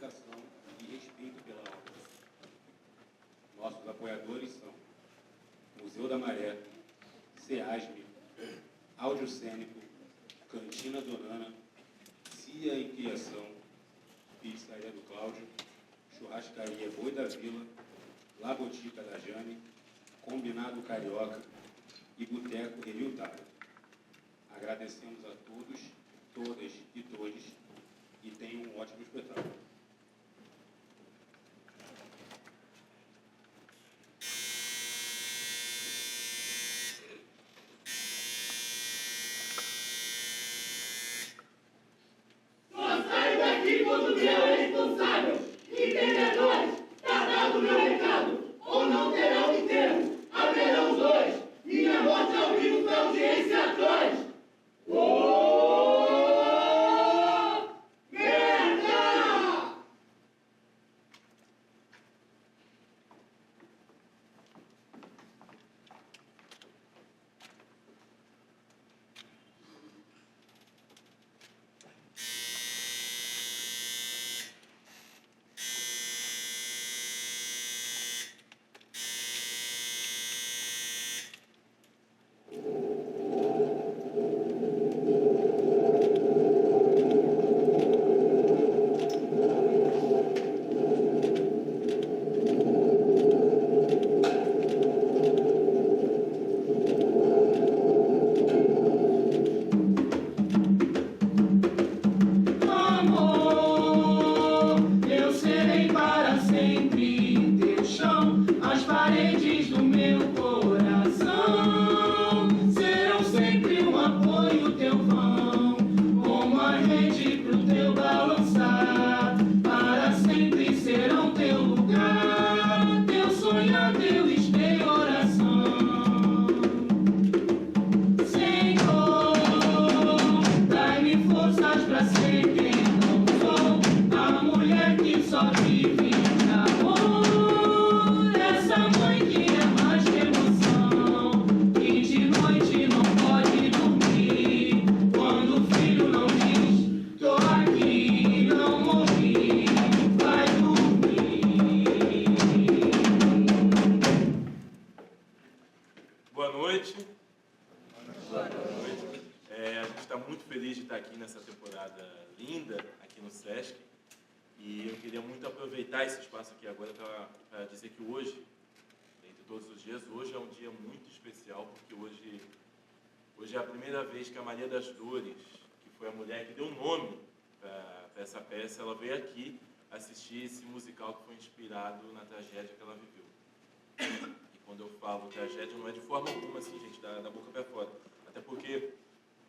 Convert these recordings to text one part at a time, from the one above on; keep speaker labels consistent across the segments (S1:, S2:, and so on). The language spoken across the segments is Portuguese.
S1: dedicação e respeito pela obra. Nossos apoiadores são Museu da Maré, SEASME, Áudio Cênico, Cantina Donana, CIA em Criação, Pizzaria do Cláudio, Churrascaria Boi da Vila, La Botica da Jane, Combinado Carioca e Boteco Reviltado. Agradecemos a todos, todas e todes e tenham um ótimo espetáculo.
S2: Só sai daqui quando vier responsável. Entendedores, tá dado o meu recado. Ou não terão enterro, haverão os dois. Minha morte ao vivo pra audiência a dois. Merda! Amor, eu serei para sempre teu chão, as paredes do meu coração serão sempre um apoio teu vão, como a rede pro teu balançar, para sempre serão teu lugar, teu sonhar, teu espelho, oração. Senhor, dai-me forças pra ser quem não sou, a mulher que só vive de amor, essa mãe que é mais que emoção, que de noite não pode dormir, quando o filho não diz, tô aqui, não morri, vai dormir.
S3: Boa noite. Boa noite. A gente está muito feliz de estar aqui nessa temporada linda aqui no Sesc. E eu queria muito aproveitar esse espaço aqui agora para dizer que hoje, entre todos os dias, hoje é um dia muito especial, porque hoje é a primeira vez que a Maria das Dores, que foi a mulher que deu nome para essa peça, ela veio aqui assistir esse musical que foi inspirado na tragédia que ela viveu. E quando eu falo tragédia, não é de forma alguma assim, gente, da boca para fora. Até porque,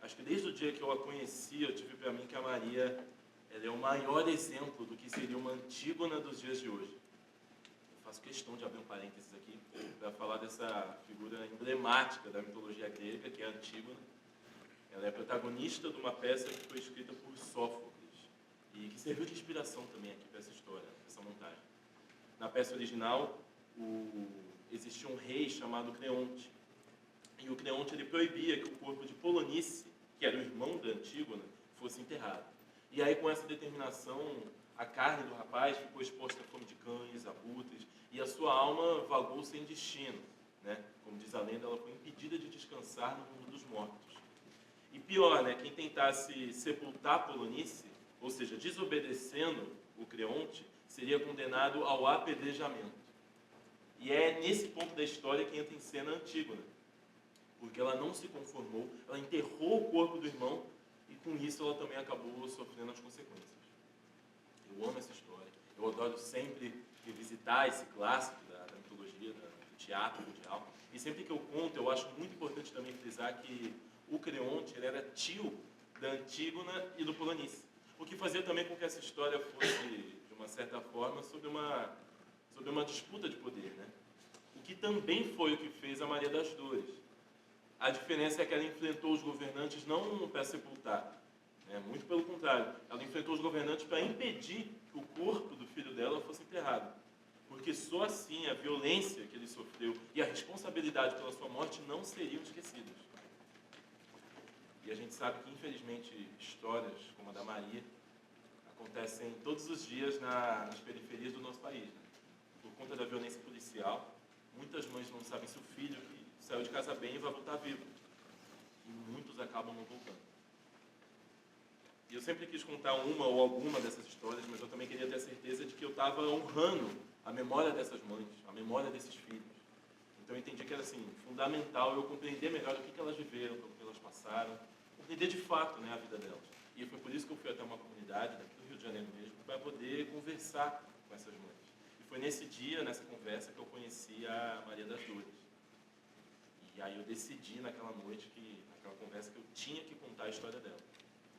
S3: acho que desde o dia que eu a conheci, eu tive para mim que a Maria, ela é o maior exemplo do que seria uma Antígona dos dias de hoje. Eu faço questão de abrir um parênteses aqui para falar dessa figura emblemática da mitologia grega, que é a Antígona. Ela é protagonista de uma peça que foi escrita por Sófocles e que serviu de inspiração também aqui para essa história, para essa montagem. Na peça original, existia um rei chamado Creonte. E o Creonte ele proibia que o corpo de Polonice, que era o irmão da Antígona, fosse enterrado. E aí, com essa determinação, a carne do rapaz ficou exposta à fome de cães, abutres, e a sua alma vagou sem destino, né? Como diz a lenda, ela foi impedida de descansar no mundo dos mortos. E pior, né? Quem tentasse sepultar Polonice, ou seja, desobedecendo o Creonte, seria condenado ao apedrejamento. E é nesse ponto da história que entra em cena a Antígona, porque ela não se conformou, ela enterrou o corpo do irmão e com isso ela também acabou sofrendo as consequências. Eu amo essa história, eu adoro sempre revisitar esse clássico da mitologia, do teatro mundial, e sempre que eu conto, eu acho muito importante também frisar que o Creonte ele era tio da Antígona e do Polonice, o que fazia também com que essa história fosse, de uma certa forma, sobre uma disputa de poder, né? O que também foi o que fez a Maria das Dores. A diferença é que ela enfrentou os governantes não para sepultar, né? Muito pelo contrário, ela enfrentou os governantes para impedir que o corpo do filho dela fosse enterrado. Porque só assim a violência que ele sofreu e a responsabilidade pela sua morte não seriam esquecidas. E a gente sabe que, infelizmente, histórias como a da Maria acontecem todos os dias nas periferias do nosso país. Né? Por conta da violência policial, muitas mães não sabem se o filho que saiu de casa bem vai voltar vivo. E muitos acabam não voltando. E eu sempre quis contar uma ou alguma dessas histórias, mas eu também queria ter a certeza de que eu estava honrando a memória dessas mães, a memória desses filhos. Então eu entendi que era assim, fundamental eu compreender melhor o que elas viveram, pelo que elas passaram, compreender de fato, né, a vida delas. E foi por isso que eu fui até uma comunidade, daqui do Rio de Janeiro mesmo, para poder conversar com essas mães. E foi nesse dia, nessa conversa, que eu conheci a Maria das Dores. E aí eu decidi naquela noite, naquela conversa, que eu tinha que contar a história dela.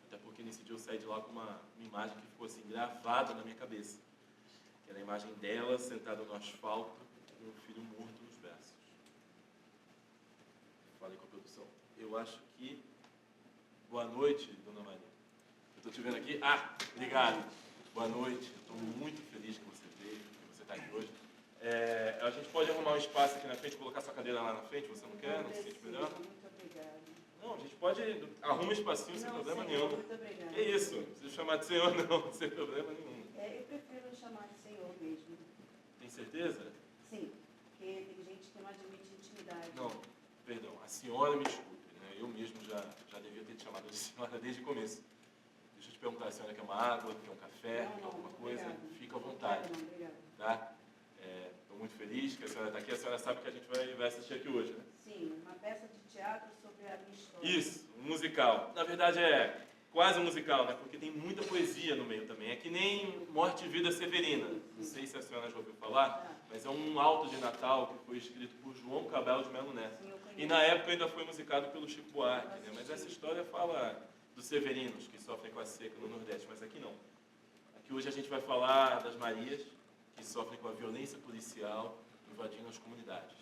S3: Até porque nesse dia eu saí de lá com uma imagem que ficou assim, gravada na minha cabeça. Que era a imagem dela sentada no asfalto, com o filho morto nos braços. Falei com a produção. Eu acho que... Boa noite, Dona Maria. Eu estou te vendo aqui. Obrigado. Boa noite. Estou muito feliz que você veio, que você está aqui hoje. A gente pode arrumar um espaço aqui na frente, colocar sua cadeira lá na frente, você não quer? Não se sente melhor?
S4: Muito obrigada.
S3: Não, a gente pode... Arruma um espacinho sem problema nenhum.
S4: Muito obrigada.
S3: Que isso? Não precisa chamar de senhor, não, sem problema nenhum.
S4: Eu prefiro chamar de senhor mesmo.
S3: Tem certeza?
S4: Sim, porque tem gente que não admite intimidade.
S3: Não, perdão. A senhora me desculpe, né? Eu mesmo já devia ter te chamado de senhora desde o começo. Deixa eu te perguntar, a senhora quer uma água, quer um café, quer alguma coisa?
S4: Obrigada.
S3: Fica à vontade.
S4: Não, obrigada.
S3: Tá? Estou muito feliz que a senhora está aqui. A senhora sabe que a gente vai assistir aqui hoje, né?
S4: Sim, uma peça de teatro sobre a minha história.
S3: Isso, um musical. Na verdade é quase um musical, né? Porque tem muita poesia no meio também. É que nem Morte e Vida Severina. Não sei se a senhora já ouviu falar, mas é um auto de Natal que foi escrito por João Cabral de Melo Neto.
S4: Sim, eu conheço.
S3: E na época ainda foi musicado pelo Chico Buarque, né? Mas essa história fala dos severinos que sofrem com a seca no Nordeste, mas aqui não. Aqui hoje a gente vai falar das Marias que sofrem com a violência policial invadindo as comunidades.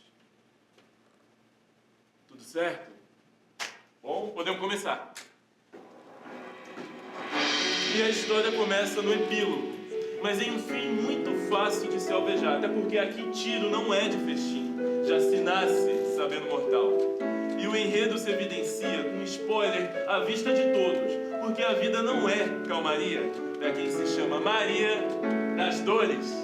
S3: Tudo certo? Bom, podemos começar. E a história começa no epílogo, mas em um fim muito fácil de se alvejar, até porque aqui tiro não é de festim, já se nasce sabendo mortal. E o enredo se evidencia com spoiler à vista de todos, porque a vida não é calmaria para quem se chama Maria das Dores.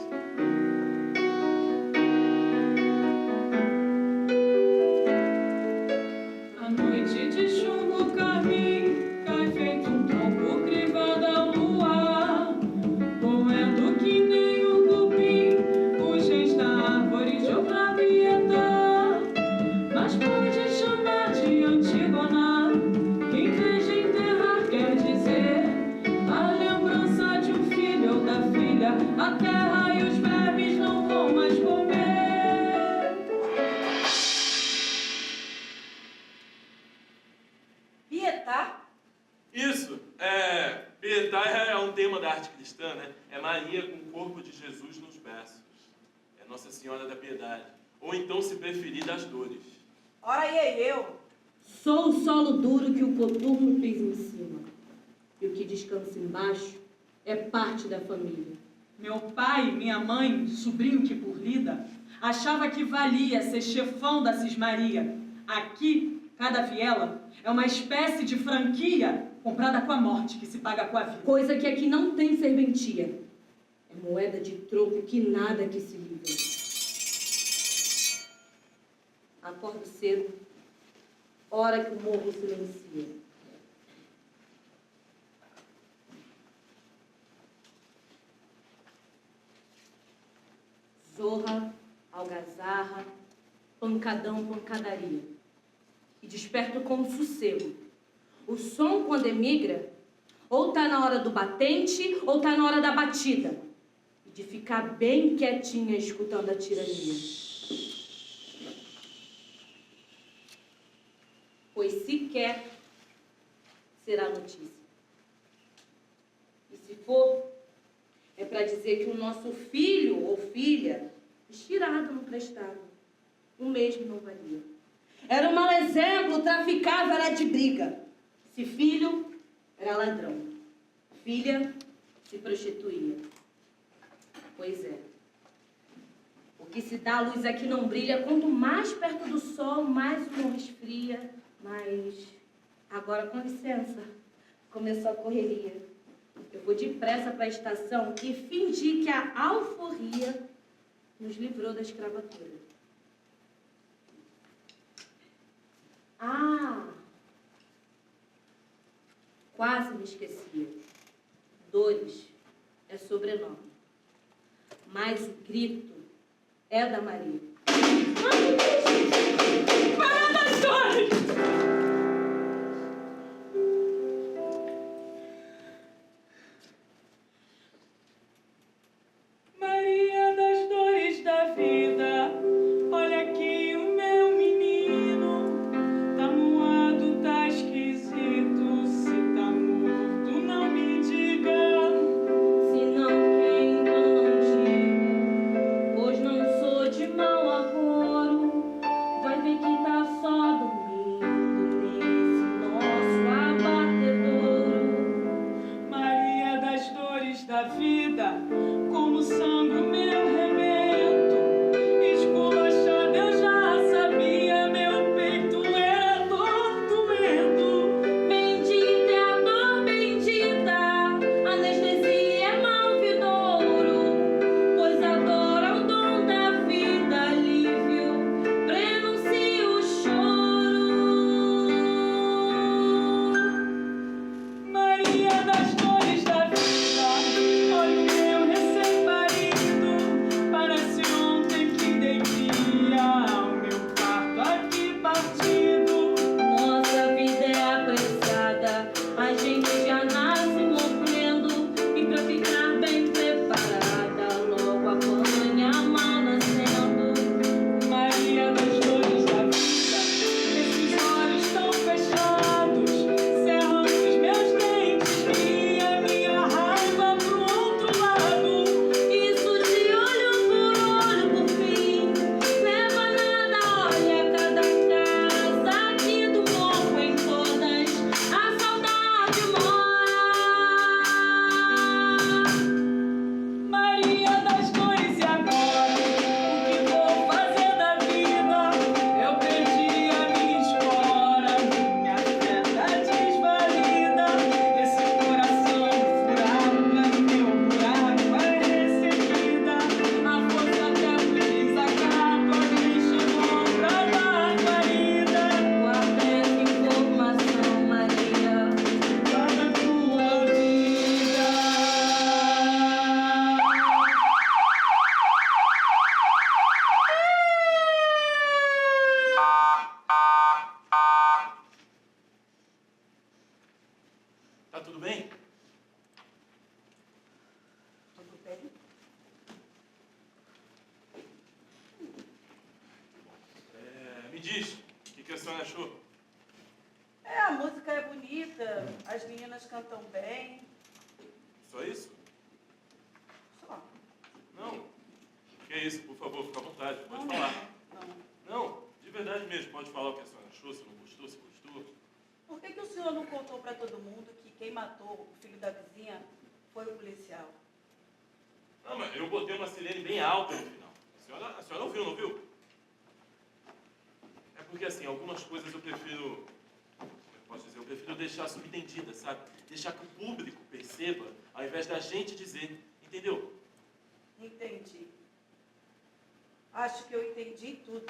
S2: A noite de chuva o carmim cai feito um tronco crivado ao luar, moendo que nem um cupim os reis da árvore de outra piedade. Mas pode chamar de Antígona, que em vez de enterrar quer dizer a lembrança de um filho ou da filha. A terra e os vermes não vão mais comer.
S4: Pietá?
S3: Isso, Pietá é um tema da arte cristã, né? É Maria com o corpo de Jesus nos braços. É Nossa Senhora da Piedade. Ou então, se preferir, das Dores.
S4: Ora, e eu?
S5: Sou o solo duro que o coturno pisa em cima. E o que descansa embaixo é parte da família.
S2: Meu pai, minha mãe, sobrinho que por lida, achava que valia ser chefão da Cismaria. Aqui, cada viela é uma espécie de franquia comprada com a morte, que se paga com a vida.
S5: Coisa que aqui não tem serventia. É moeda de troco que nada que se livra. Acordo cedo, hora que o morro silencia. Zorra, algazarra, pancadão, pancadaria. E desperto com sossego. O som, quando emigra, ou tá na hora do batente, ou tá na hora da batida. E de ficar bem quietinha escutando a tirania. Pois sequer será notícia. E se for, é para dizer que o nosso filho ou filha, estirado não prestava, o mesmo não valia. Era um mau exemplo, traficava, era de briga. Se filho, era ladrão. Filha, se prostituía. Pois é. O que se dá à luz aqui não brilha. Quanto mais perto do sol, mais o morro esfria. Mas, agora com licença, começou a correria. Eu vou depressa para a estação e fingir que a alforria nos livrou da escravatura. Ah! Quase me esquecia. Dores é sobrenome. Mas o grito é da Maria. Maria das Dores!
S2: Maria das dores da vida, olha aqui o meu menino. Tá moado, tá esquisito, se tá morto não me diga.
S5: Se não quer, então não digo, pois não sou de mau agouro. Vai ver que tá só dormindo nesse nosso abatedouro.
S2: Maria das dores da vida, como sangue o meu rebento, esculachado eu já sabia, meu peito era tortuento.
S5: Bendita é a dor bendita, anestesia é malvidouro, pois a dor é o dom da vida, alívio, prenuncia o choro.
S2: Maria das dores da vida, olha o meu recém-parido, parece ontem que dei cria ao meu parto aqui partido.
S5: Nossa vida é apressada, a gente já nasce morrendo, e pra ficar bem preparada, logo apanha a mal nascendo.
S2: Maria das dores da vida, esses olhos tão fechados, cerram os meus dentes e a minha raiva pro outro lado.
S5: Isso de olho por olho, por fim, leva nada, olha cada casa aqui do morro, em todas a saudade mora.
S2: Maria das dores, e agora? O que vou fazer da vida? Eu perdi a minha espora, minha fé tá desvalida. Esse coração furado no meu buraco vai recebida. A força até feliz acaba, me chamou pra dar guarida.
S5: Guarda essa informação, Maria.
S2: Guarda a tua vida.
S3: Tá tudo bem?
S4: Tudo bem?
S3: Me diz, o que a senhora achou?
S4: A música é bonita, as meninas cantam bem.
S3: Só isso?
S4: Só.
S3: Não. Que é isso, por favor, fica à vontade, pode
S4: Não,
S3: falar.
S4: não.
S3: Não, de verdade mesmo, pode falar o que a senhora achou, se não gostou, se gostou.
S4: Por que o senhor não contou para todo mundo que quem matou o filho da vizinha foi o policial?
S3: Não, mas eu botei uma sirene bem alta no final. A senhora ouviu, não viu? É porque, assim, algumas coisas eu prefiro... Posso dizer, eu prefiro deixar subentendida, sabe? Deixar que o público perceba, ao invés da gente dizer, entendeu?
S4: Entendi. Acho que eu entendi tudo.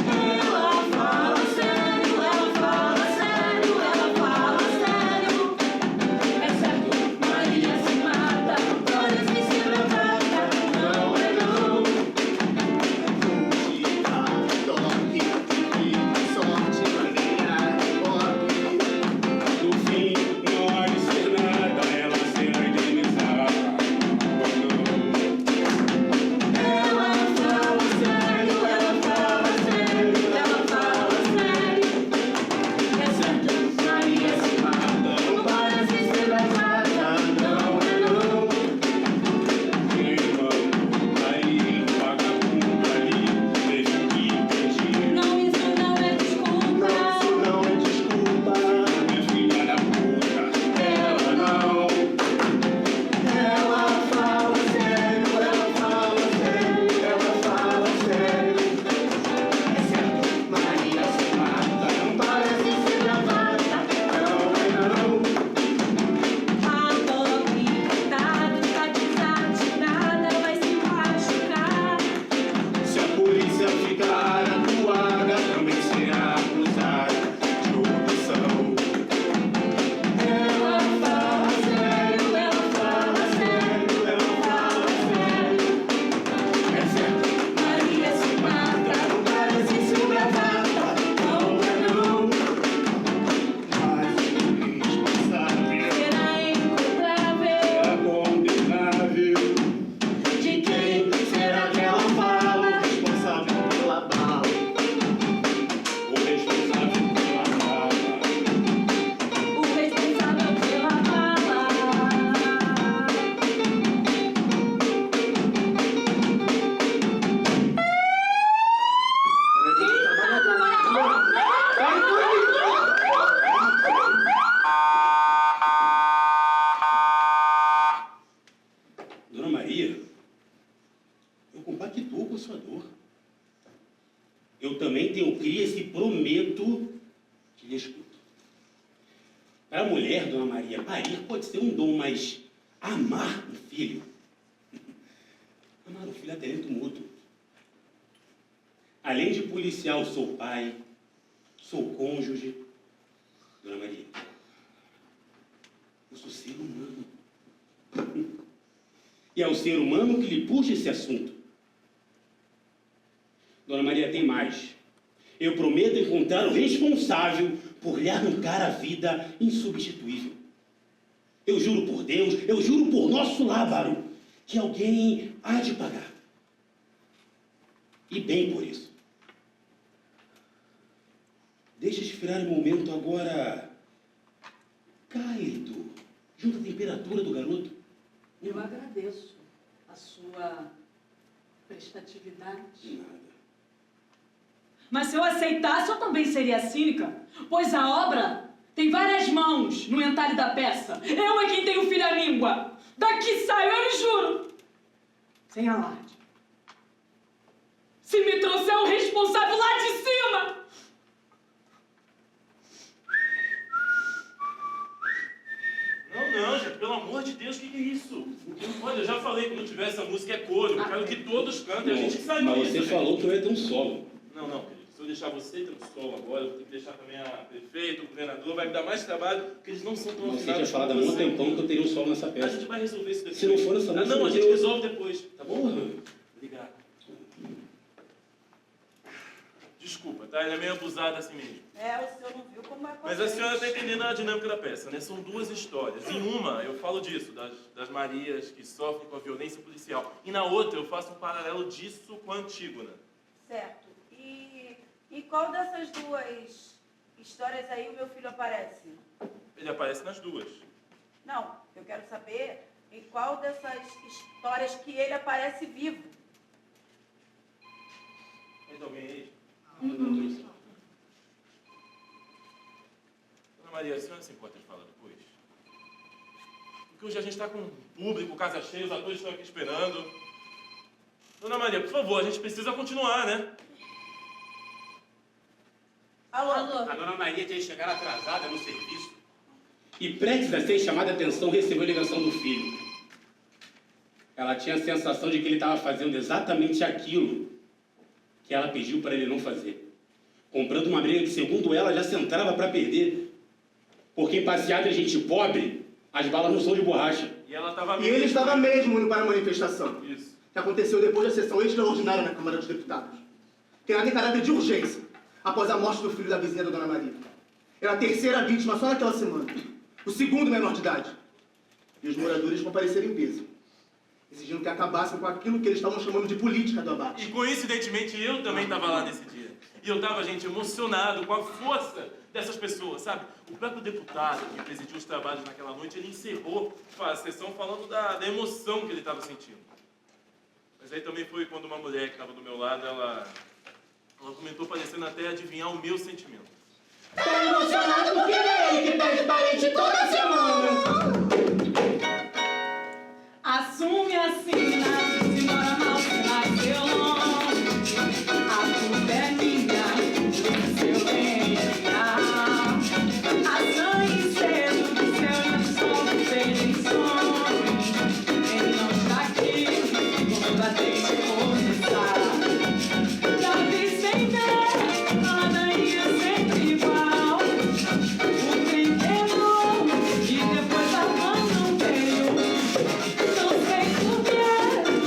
S5: Ela fala sério, ela fala sério, ela fala sério. É certo, Maria se mata, todas que se levanta, não é não.
S6: Sorte, Maria.
S1: eu também tenho crias e prometo que lhe escuto. Para a mulher, Dona Maria, parir pode ser um dom, mas amar um filho... Amar um filho é talento mútuo. Além de policial, sou pai, sou cônjuge. Dona Maria, eu sou ser humano. E é o ser humano que lhe puxa esse assunto. Dona Maria, tem mais. Eu prometo encontrar o responsável por lhe arrancar a vida insubstituível. Eu juro por Deus, eu juro por nosso lábaro, que alguém há de pagar. E bem por isso. Deixa esfriar o momento agora cálido, junto à temperatura do garoto.
S6: Eu agradeço a sua prestatividade.
S1: Nada.
S2: Mas se eu aceitasse, eu também seria cínica, pois a obra tem várias mãos no entalhe da peça. Eu é quem tenho filho à língua. Daqui saio, eu lhe juro. Sem alarde. Se me trouxer o responsável lá de cima...
S3: Não, gente, pelo amor de Deus, o que é isso? Olha, eu já falei, quando tiver essa música é coro, eu quero que todos cantem, a gente sabe
S1: Mas
S3: isso.
S1: você
S3: gente.
S1: falou que eu ia ter um solo.
S3: Não, querido, se eu deixar você ter um solo agora, eu vou ter que deixar também a prefeita, o governador, vai me dar mais trabalho, porque eles não são tão
S1: Você
S3: afinados
S1: tinha falado há
S3: como
S1: muito
S3: você.
S1: tempão que eu teria um solo nessa
S3: A
S1: peça.
S3: gente vai resolver isso depois.
S1: Se não for nessa música,
S3: não, a gente
S1: eu-
S3: resolve depois, tá bom?
S1: Porra.
S3: Obrigado. Desculpa, tá? Ele é meio abusado assim mesmo.
S4: O senhor não viu como é
S3: Mas a senhora está entendendo a dinâmica da peça, né? São duas histórias. Em uma, eu falo disso, das Marias que sofrem com a violência policial. E na outra, eu faço um paralelo disso com a Antígona.
S4: Certo. E qual dessas duas histórias aí o meu filho aparece?
S3: Ele aparece nas duas.
S4: Não, eu quero saber em qual dessas histórias que ele aparece vivo.
S3: Mais alguém aí?
S1: Uhum.
S3: Dona Maria, a senhora se importa de falar depois? Porque hoje a gente está com público, casa cheia, os atores estão aqui esperando. Dona Maria, por favor, a gente precisa continuar, né?
S4: Alô?
S1: A Dona Maria tinha chegado atrasada no serviço. E prestes a ser chamada a atenção, recebeu a ligação do filho. Ela tinha a sensação de que ele estava fazendo exatamente aquilo que ela pediu para ele não fazer. Comprando uma briga que, segundo ela, já se entrava para perder. Porque em passeada de gente pobre, as balas não são de borracha.
S3: E ela estava
S7: E ele estava mesmo indo para a manifestação,
S3: Isso.
S7: que aconteceu depois da sessão extraordinária na Câmara dos Deputados. Criada em caráter de urgência, após a morte do filho da vizinha da Dona Maria. Era a terceira vítima só naquela semana. O segundo menor de idade. E os moradores compareceram em peso, exigindo que acabassem com aquilo que eles estavam chamando de política do abate.
S3: E coincidentemente eu também estava lá nesse dia. E eu estava, gente, emocionado com a força dessas pessoas, sabe? O próprio deputado que presidiu os trabalhos naquela noite, ele encerrou a sessão falando da emoção que ele estava sentindo. Mas aí também foi quando uma mulher que estava do meu lado, ela comentou parecendo até adivinhar o meu sentimento.
S7: Tô emocionado porque é ele que pede parente toda semana.
S2: Assume assim, senhora mal nasceu longe. A culpa é minha, do seu DNA. A sangue cedo do seu sol fez sonhos. Ele não está aqui, quando a gente começar. Já vi sem ver, nada ia sempre igual. O trem quebrou e depois a van não veio. Não sei porquê,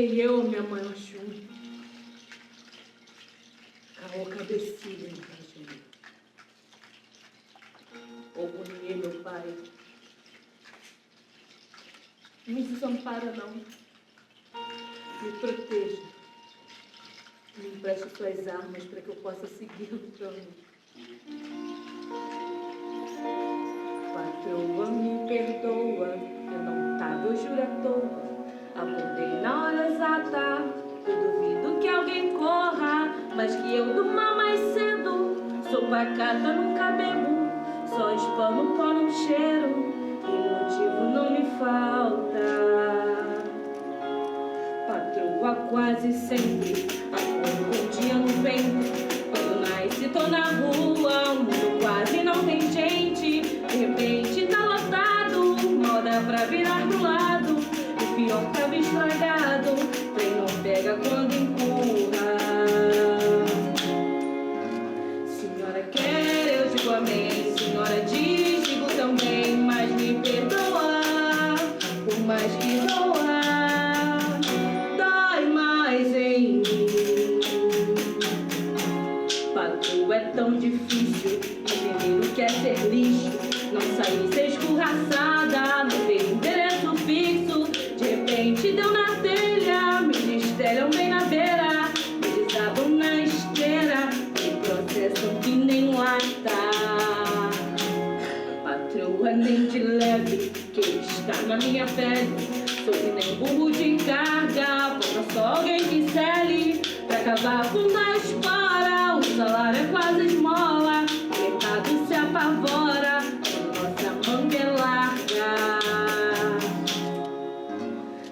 S5: Ei, eu, minha mãe Oxum. Caô cabecilha em Cajuru. Ogunhê, meu pai. Não me desampara, não. Me proteja. Me empreste suas armas para que eu possa seguir lutando. Patroa, me perdoa, eu não tava, eu juro à toa. Acordei na hora exata, eu duvido que alguém corra, mas que eu durma mais cedo. Sou pacata, nunca bebo, só espano pó no cheiro, e motivo não me falta. Patroa quase sempre, acordo um dia no vento. Quando nasce tô na rua, o mundo quase não tem gente. De repente tá lotado, mal dá pra virar pro lado. O pior tava estragado, trem não pega quando empurra. Senhora quer, eu digo amém. Senhora diz, digo também. Mas me perdoa, por mais que doa, dói mais em mim. Patroa, é tão difícil entender o que é ser lixo. Não sair, ser escorraçada, não ter endereço fixo. De repente deu na telha, me destelham bem na beira, me desabam na esteira, me processam que nem lata. Patroa, nem de leve, que está na minha pele. Sou que nem burro de carga, falta só alguém que cele. Pra acabar com a espora, o salário é quase esmola. O mercado se apavora, nossa manga é larga.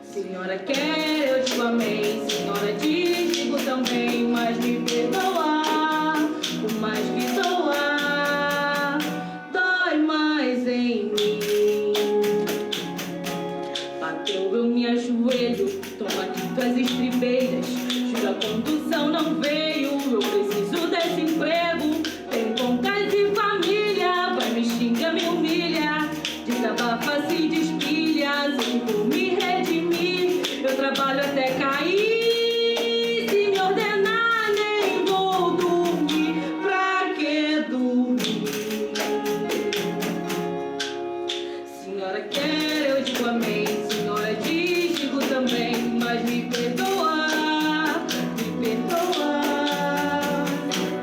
S5: Senhora quer, eu digo amém. Senhora diz, digo também. Mas me perdoa, por mais que doa, dói mais em mim. Patroa, eu me ajoelho, toma aqui tuas estribeiras. Juro, a condução não veio, eu preciso desse emprego. Tenho contas de família, vai me xinga, me humilha. Desabafa, se despilha, assim por me redimir. Eu trabalho até cair, se me ordenar nem vou dormir. Pra que dormir? Senhora quer, eu digo amém. Senhora diz, digo também. Mas me perdoa, me perdoa,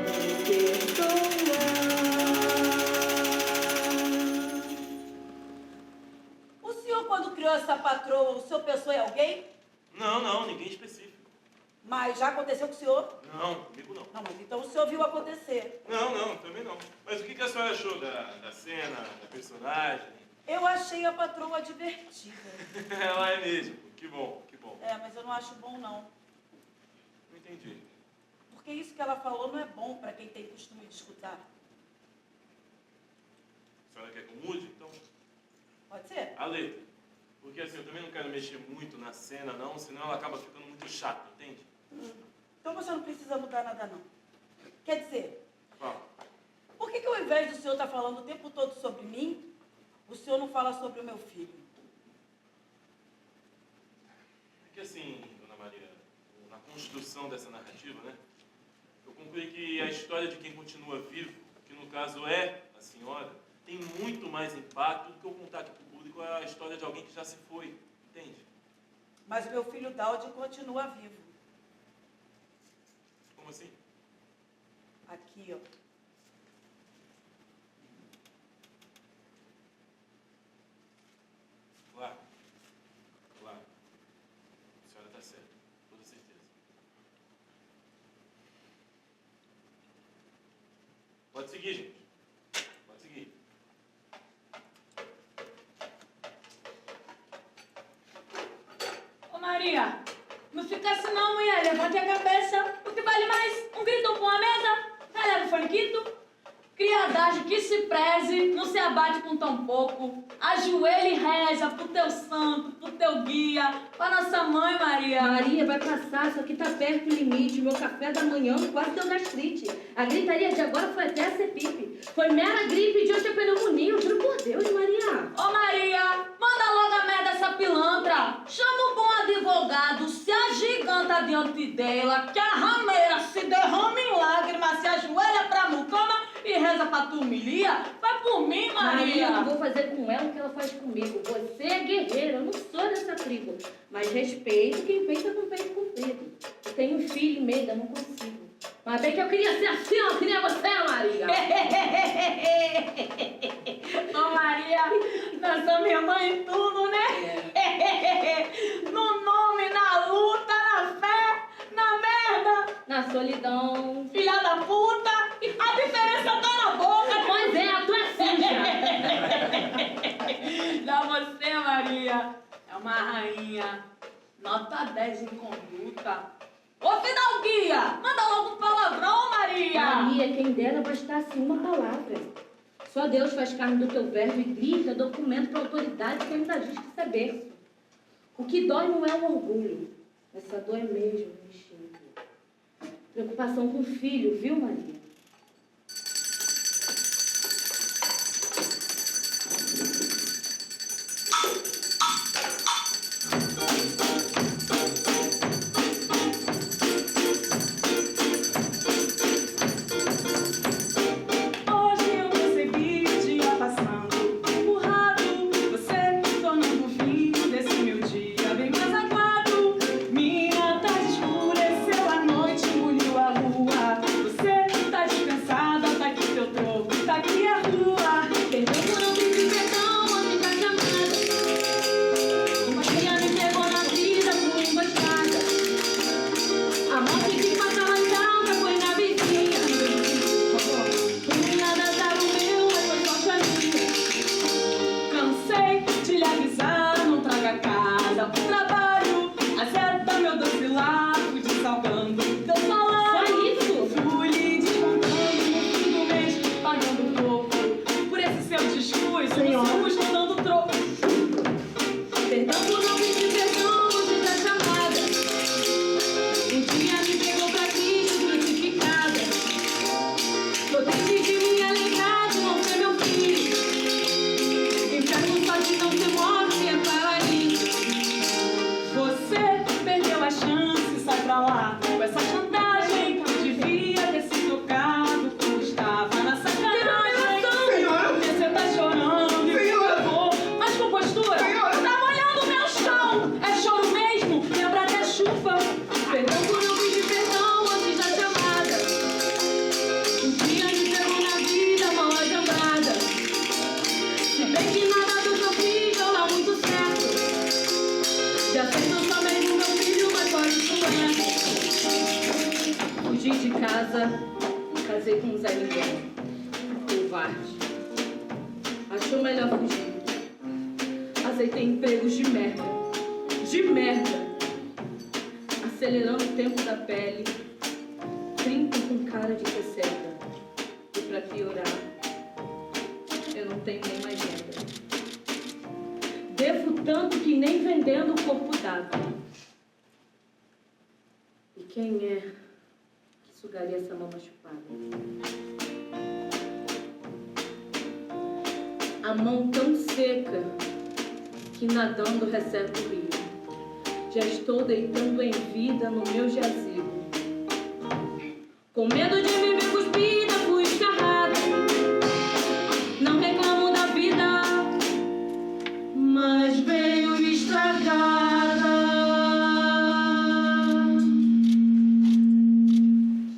S5: me perdoa.
S4: O senhor, quando criou essa patroa, o senhor pensou em alguém?
S3: Não, ninguém específico.
S4: Mas já aconteceu com o senhor?
S3: Não, comigo não.
S4: Não, mas então o senhor viu acontecer.
S3: Não, também não. Mas o que a senhora achou da cena, da personagem?
S4: Eu achei a patroa divertida.
S3: Ela é mesmo. Que bom, que bom.
S4: É, mas eu não acho bom, não.
S3: Não entendi.
S4: Porque isso que ela falou não é bom para quem tem costume de escutar.
S3: A senhora quer que eu mude? Então,
S4: Pode ser?
S3: a letra. Porque assim, eu também não quero mexer muito na cena, não, senão ela acaba ficando muito chata, entende?
S4: Então você não precisa mudar nada, não. Quer dizer,
S3: Fala.
S4: por que ao invés do senhor estar falando o tempo todo sobre mim, o senhor não fala sobre o meu filho?
S3: É que assim, Dona Maria, na construção dessa narrativa, né, eu concluí que a história de quem continua vivo, que no caso é a senhora, tem muito mais impacto do que eu contar aqui para o público a história de alguém que já se foi, entende?
S4: Mas o meu filho Daudi continua vivo.
S3: Como assim?
S4: Aqui, ó.
S3: Claro. A senhora está certa, com toda certeza. Pode seguir, gente. Pode seguir.
S2: Ô Maria, não fica assim não, mulher. Levante a cabeça. O que vale mais? Um grito com a mesa? Leva o faniquito. Criadagem que se preze, não se abate com tão pouco. Ajoelha e reza pro teu santo, pro teu guia, pra nossa mãe Maria.
S5: Maria, vai passar, isso aqui tá perto do limite. Meu café da manhã quase deu gastrite. A gritaria de agora foi até a cepipe. Foi mera gripe de hoje é pneumonia, eu juro por Deus, Maria.
S2: Ô Maria, manda logo a merda dessa pilantra. Chama o bonde
S5: advogado se agiganta diante dela, que a rameira se derrama em lágrimas, se ajoelha pra mucama e reza pra tu humilhar. Vai por mim, Maria.
S8: Eu não vou fazer com ela o que ela faz comigo. Você é guerreira, eu não sou dessa tribo. Mas respeito quem peita com peito comprido. Eu tenho filho, medo, eu não consigo. Mas bem que eu queria ser assim, eu queria você, Maria.
S5: Ô Maria, nós somos irmã em tudo, né? No nome, na luta, na fé, na merda,
S8: Na solidão.
S5: filha da puta, a diferença tá na boca.
S8: Pois é, a tua é suja.
S5: Já você, Maria, é uma rainha, nota 10 em conduta. Ô Fidalguia, manda logo um palavrão, Maria.
S8: Maria, quem dera bastasse uma palavra. Só Deus faz carne do teu verbo e grita documento para autoridade que ainda diz que isso é berço. O que dói não é o orgulho. Essa dor é mesmo o instinto. Preocupação com o filho, viu, Maria?
S2: Hoje eu percebi o dia passando, empurrado, você tornando o fim desse meu dia bem mais aguado. Minha tarde escureceu, a noite engoliu a rua. Você tá descansada, tá aqui teu troco, tá aqui a rua.
S8: Perdão por não pedir perdão antes da chamada. Uma filha me pegou na vida por emboscada. A morte que passa lá em casa foi na vizinha. Menina dançar o meu, mas foi só minha.
S2: Cansei de lhe avisar, não traga casa pro trabalho. Acerta meu doce lago, dessalgando teu
S8: Só
S2: salário.
S8: isso?
S2: Fui lhe descontando no fim do mês, pagando pouco. Por esse seu discurso,
S7: Senhora.
S2: estamos dando troco.
S8: Perdão por não pedir perdão antes da chamada. Um dia me pegou pra Cristo crucificada. Tô triste de minha lembrar de não ser meu filho. Inferno só de não ser morte é paraíso.
S2: Você perdeu a chance, sai pra lá com essa chantagem. Devia ter se tocado quando estava na sacanagem.
S7: Senhora!
S2: Porque você tá chorando e
S7: Senhora!
S2: por favor, mas com postura.
S7: Senhora!
S2: Tá molhando meu chão. É choro mesmo, lembra até chuva.
S8: Perdão por não pedir perdão antes da chamada. Um dia me pegou na vida mal ajambrada. Se bem que nada do que eu fiz deu lá muito certo. Já sei que eu sou mesmo meu filho, mas só isso é. Fugi de casa, casei com um Zé Ninguém. Covarde. Achou melhor fugir. Aceitei empregos de merda. De merda. Acelerando o tempo da pele. 30 com cara de receita. E pra piorar, eu não tenho nem mais renda. Devo tanto que nem vendendo o corpo dava. E quem é que sugaria essa mama chupada? A mão tão seca que nadando recebe o rio. Já estou deitando em vida no meu jazigo. Com medo de me ver cuspida, fui escarrada. Não reclamo da vida, mas veio estragada.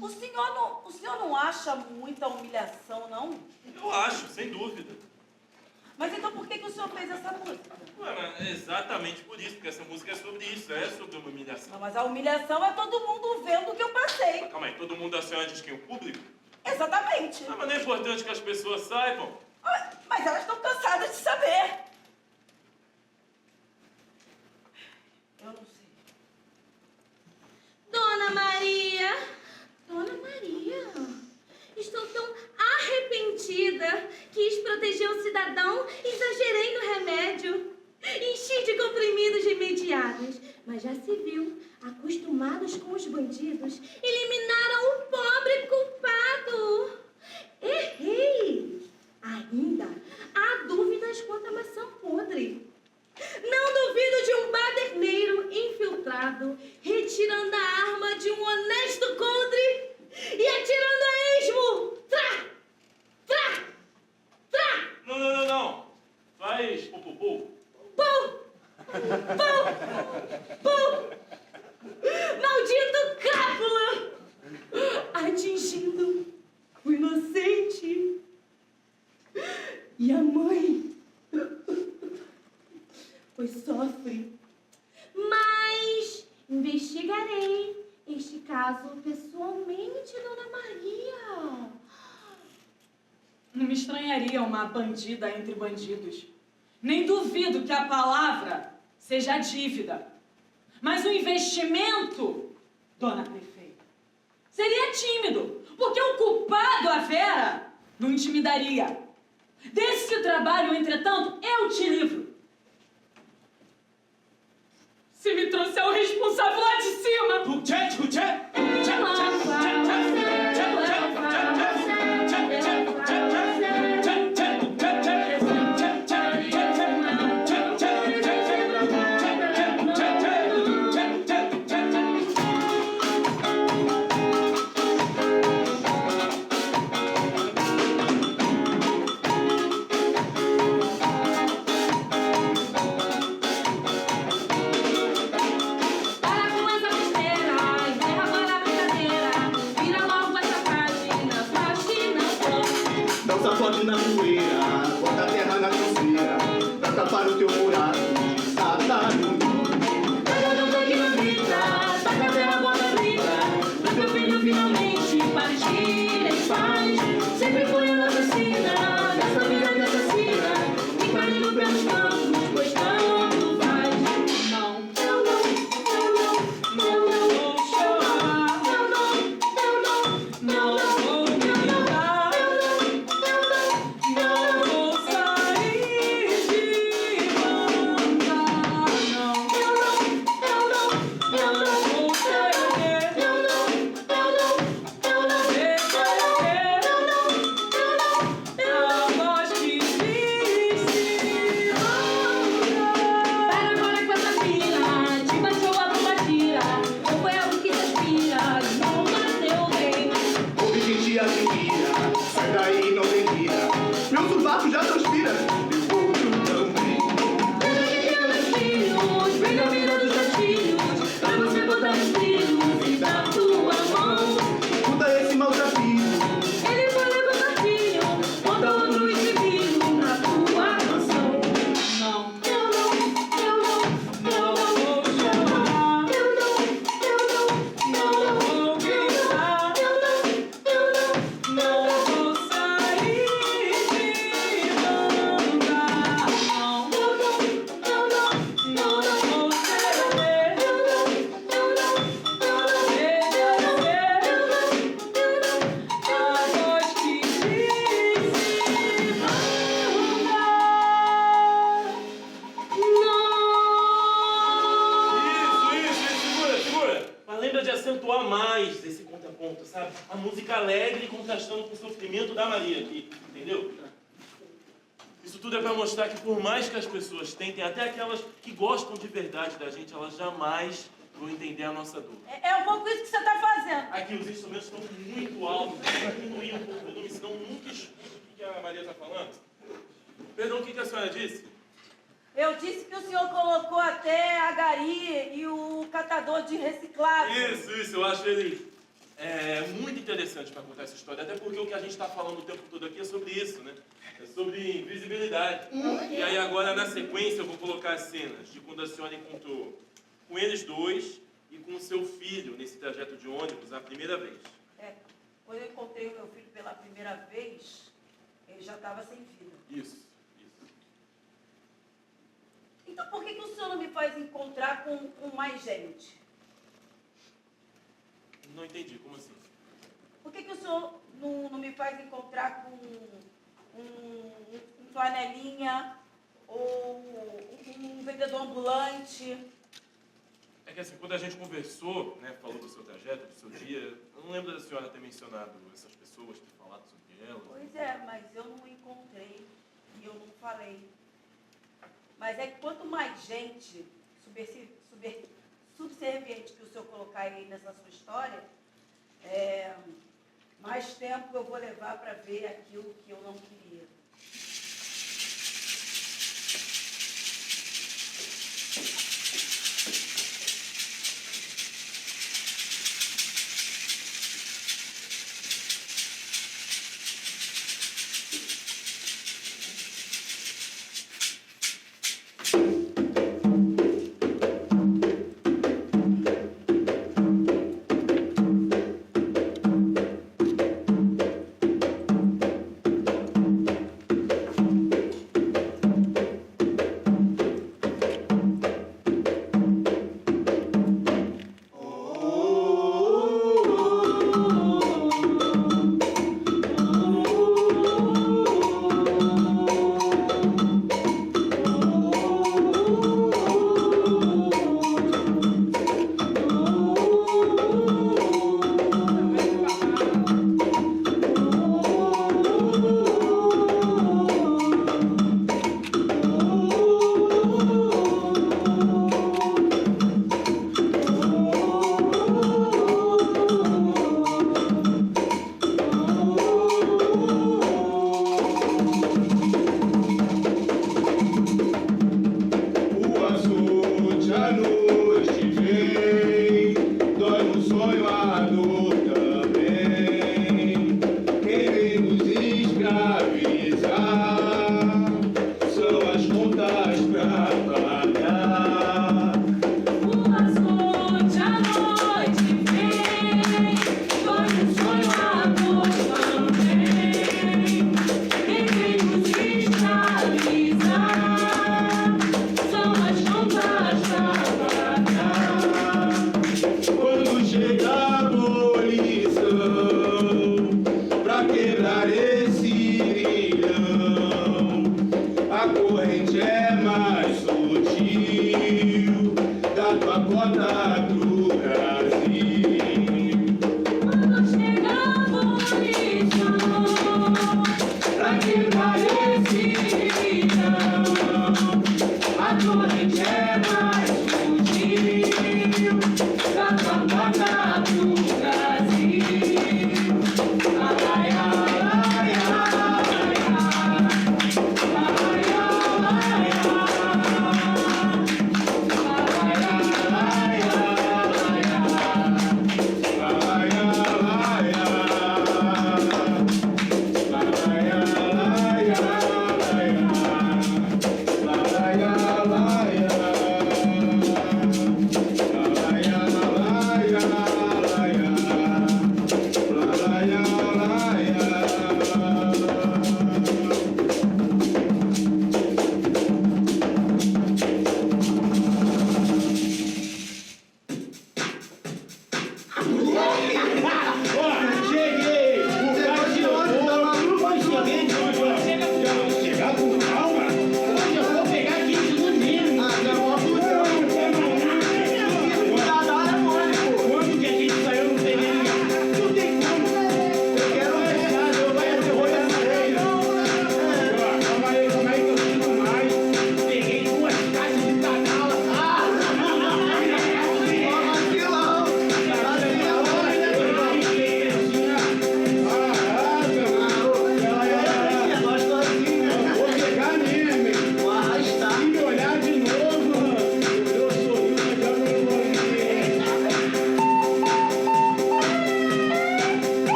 S4: O senhor não acha muita humilhação, não?
S3: Eu acho, sem dúvida.
S4: Mas então por que o senhor fez essa música?
S3: Ué, mas é exatamente por isso, porque essa música é sobre isso, é sobre uma humilhação.
S4: Não, mas a humilhação é todo mundo vendo o que eu passei.
S3: Calma aí, todo mundo a senhora diz quem? O público?
S4: Exatamente.
S3: Ah, mas não é importante que as pessoas saibam.
S4: Ah, mas elas estão cansadas de saber. Eu não sei.
S8: Dona Maria, estou tão arrependida. Quis proteger o cidadão, exagerei no remédio. Enchi de comprimidos remediados. Mas já se viu, acostumados com os bandidos, eliminaram o pobre culpado. Errei. Ainda há dúvidas quanto à maçã podre. Não duvido de um baderneiro infiltrado Dona Maria!
S6: Não me estranharia uma bandida entre bandidos. Nem duvido que a palavra seja dívida. Mas o investimento, dona prefeita, seria tímido, porque o culpado, a Vera, não intimidaria. Desse trabalho, entretanto, eu te livro. Se me trouxer o responsável lá de cima...
S7: Sacode na poeira, bota a terra na canseira, pra tapar o teu buraco de satanás.
S2: Pega no tanque não grita, taca a terra, bota a briga, pra teu filho finalmente partir em paz. Sempre foi a nossa sina, dessa vida que assassina, e caindo pelos campos, pois tanto faz.
S6: Não,
S2: Eu não, eu não, eu não
S6: vou chorar,
S2: eu não, eu não,
S6: não vou gritar, não vou sair de banda, não vou perder, a voz que diz se manda.
S5: Para agora com essa fila, te baixou a bomba tira, ou foi algo que te aspira, não bateu bem.
S7: Ouve quem te admira, sai daí e não tem ira. Meu sovaco já transpira, meu outro também.
S2: Vem na vida dos gatilhos, pra você botar os trilhos e dar tua mão.
S7: Escuta esse mau desafio.
S2: Ele foi levar gatilho, bota outro indivíduo na tua canção.
S6: Não,
S2: Eu não, eu não, eu não,
S6: vou chorar,
S2: eu não, eu não,
S6: não vou gritar,
S2: eu não,
S6: não vou sair de banda, não vou
S3: Segura! Mas lembra de acentuar mais esse contraponto, sabe? A música alegre contrastando com o sofrimento da Maria aqui, entendeu? Isso tudo é para mostrar que por mais que as pessoas tentem, até aquelas que gostam de verdade da gente, elas jamais vão entender a nossa dor.
S4: É um pouco isso que você está fazendo.
S3: Aqui os instrumentos estão muito altos, tem que diminuir um pouco o volume, senão nunca escuto o que a Maria está falando. Perdão, o que a senhora disse?
S4: Eu disse que o senhor colocou até a gari e o catador de reciclável.
S3: Isso, eu acho ele muito interessante para contar essa história, até porque o que a gente está falando o tempo todo aqui é sobre isso, né? É sobre invisibilidade. E aí agora, na sequência, eu vou colocar as cenas de quando a senhora encontrou com eles dois e com o seu filho nesse trajeto de ônibus a primeira vez.
S4: Quando eu encontrei o meu filho pela primeira vez, ele já estava sem vida.
S3: Isso.
S4: Então por que o senhor não me faz encontrar com mais gente?
S3: Não entendi, como assim?
S4: Por que o senhor não me faz encontrar com um flanelinha ou um vendedor ambulante?
S3: É que assim, quando a gente conversou, né, falou do seu trajeto, do seu dia, eu não lembro da senhora ter mencionado essas pessoas, ter falado sobre elas.
S4: Pois é, mas eu não encontrei e eu não falei. Mas é que quanto mais gente subserviente que o senhor colocar aí nessa sua história, mais tempo eu vou levar para ver aquilo que eu não queria.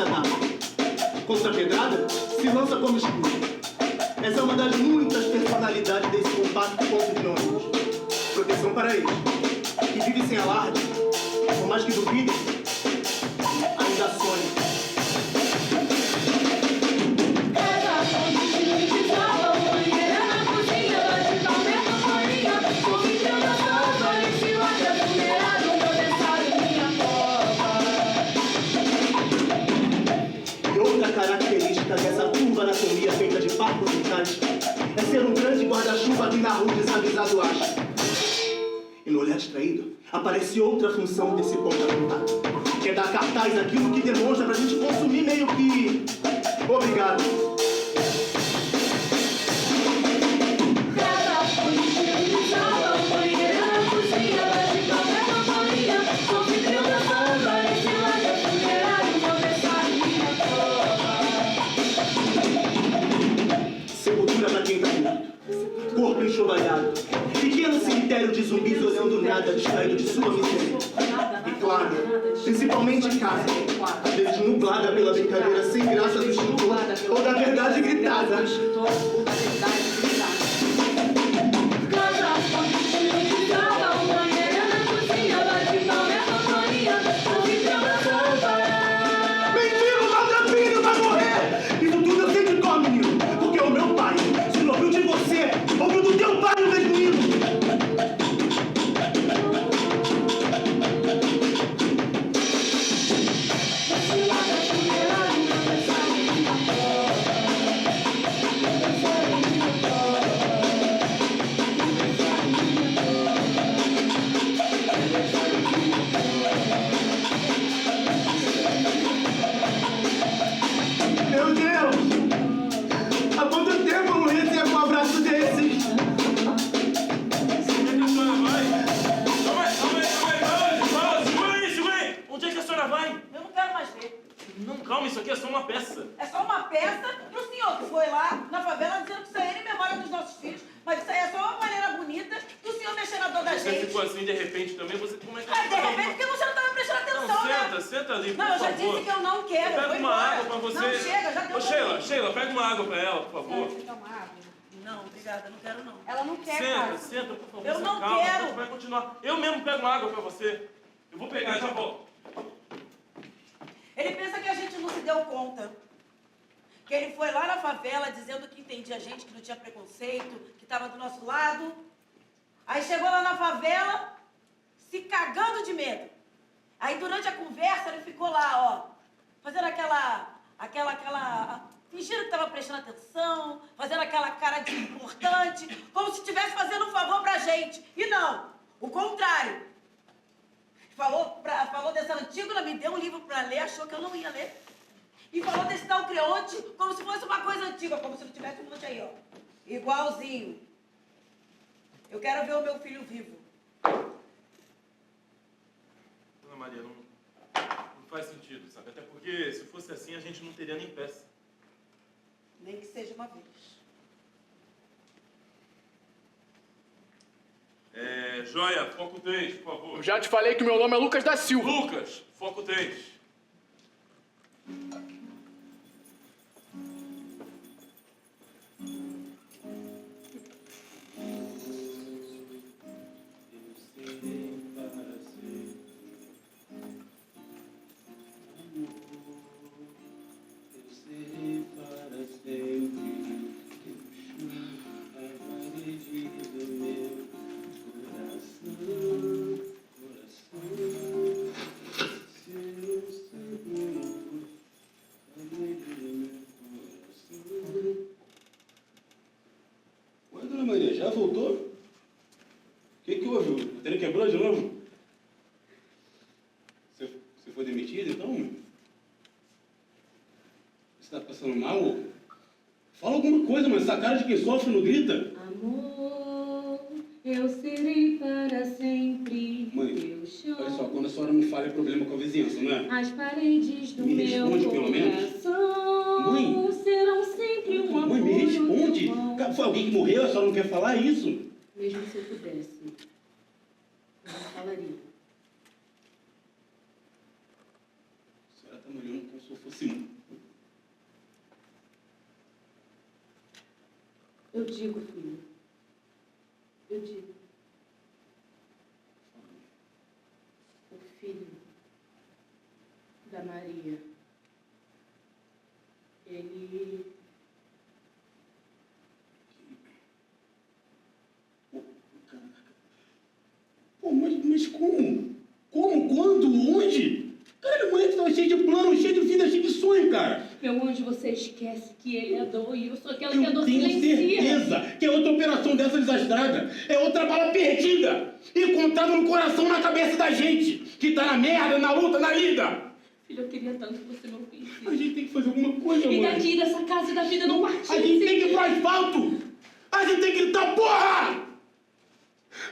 S7: desagradável. Contra a pedrada, se lança como escudo. Essa é uma das muitas personalidades desse compacto ponto de ônibus. Proteção para eles, que vivem sem alarde, por mais que duvidem, ainda sonham. Característica dessa curva anatomia feita de parcos vitais é ser um grande guarda-chuva que na rua desavisado acha. E no olhar distraído, aparece outra função desse ponto apontado, que é dar cartaz àquilo que demonstra pra gente consumir meio que... Obrigado. Corpo enxovalhado, pequeno cemitério de zumbis olhando nada, distraído de sua miséria. E claro, principalmente casa, às vezes nublada pela brincadeira sem graça do extintor ou da verdade gritada. Mendigo maltrapilho vai morrer! Isso tudo eu sei de cor, menino, porque o meu pai, se não ouviu de você, ouviu do teu pai no mesmo hino. Meu Deus! Há quanto tempo eu não recebo um abraço desse?
S3: Onde é que a senhora vai?
S4: Eu não quero mais ver.
S3: Não, calma, isso aqui é só uma peça.
S4: É só uma peça pro senhor que foi lá na favela dizendo que isso aí era em memória dos nossos filhos. Mas isso aí é só uma maneira bonita do senhor mexer na dor da
S3: Você
S4: gente.
S3: ficou assim de repente também, você como é que...
S4: Ah, de repente, porque você não estava prestando atenção,
S3: Não,
S4: né?
S3: senta ali, por
S4: Não, eu já
S3: favor.
S4: disse que eu não quero. eu
S3: Pega
S4: vou
S3: uma
S4: embora.
S3: água pra você.
S4: Não, chega, já deu
S3: Ô,
S4: pra mim.
S3: Sheila, pega uma água pra ela, por favor.
S4: Você quer uma água? Não, obrigada, não quero não.
S5: Ela não quer,
S3: Senta,
S5: cara.
S3: senta, por favor.
S4: Eu
S3: se
S4: não
S3: calma,
S4: quero.
S3: a gente vai continuar. Eu mesmo pego uma água pra você. Eu vou pegar, já volto.
S4: Ele pensa que a gente não se deu conta. Que ele foi lá na favela dizendo que entendia a gente, que não tinha preconceito, que estava do nosso lado. Aí chegou lá na favela, se cagando de medo. Aí durante a conversa ele ficou lá, ó, fazendo aquela fingindo que estava prestando atenção, fazendo aquela cara de importante, como se estivesse fazendo um favor pra gente. E não, o contrário. Falou dessa Antígona, me deu um livro pra ler, achou que eu não ia ler. E falou desse tal Creonte como se fosse uma coisa antiga, como se não tivesse um monte aí, ó. Igualzinho. Eu quero ver o meu filho vivo.
S3: Dona Maria, não faz sentido, sabe? Até porque se fosse assim a gente não teria nem peça.
S4: Nem que seja uma vez.
S3: Joia, foco 3, por favor.
S9: Eu já te falei que o meu nome é Lucas da Silva.
S3: Lucas, foco 3.
S1: Já voltou? O que houve? O roteiro quebrou de novo? Você foi demitido, então? Você tá passando mal? Fala alguma coisa, mas essa cara de quem sofre não grita.
S8: Amor, eu serei para sempre.
S1: Mãe,
S8: teu chão.
S1: olha só, quando a senhora não fala é problema com a vizinhança, não é?
S8: As paredes do
S1: Me
S8: meu
S1: responde, pelo menos.
S8: coração
S1: Mãe.
S8: serão sempre um amor.
S1: Mãe, me responde.
S8: irmão.
S1: Foi alguém que morreu, a senhora não quer falar isso?
S8: Mesmo se eu pudesse, eu não falaria.
S1: A senhora tá me olhando como se eu fosse
S8: Eu digo, filho. Eu digo. O filho da Maria, ele...
S10: Pô, mas como? Como? Quando? Onde? Cara, o moleque tava cheio de plano, cheio de vida, cheio de sonho, cara.
S8: Meu anjo, você esquece que ele é dor e eu sou aquela que a
S10: Eu
S8: dor
S10: tenho
S8: silencia.
S10: certeza que é outra operação dessa desastrada. É outra bala perdida. Encontrada no coração, na cabeça da gente. Que tá na merda, na luta, na lida.
S8: Filho, eu queria tanto que você não ouvisse.
S10: A gente tem que fazer alguma coisa,
S8: E
S10: mano.
S8: daqui dessa casa e da vida não partisse.
S10: A gente tem que ir pro asfalto. A gente tem que gritar, porra!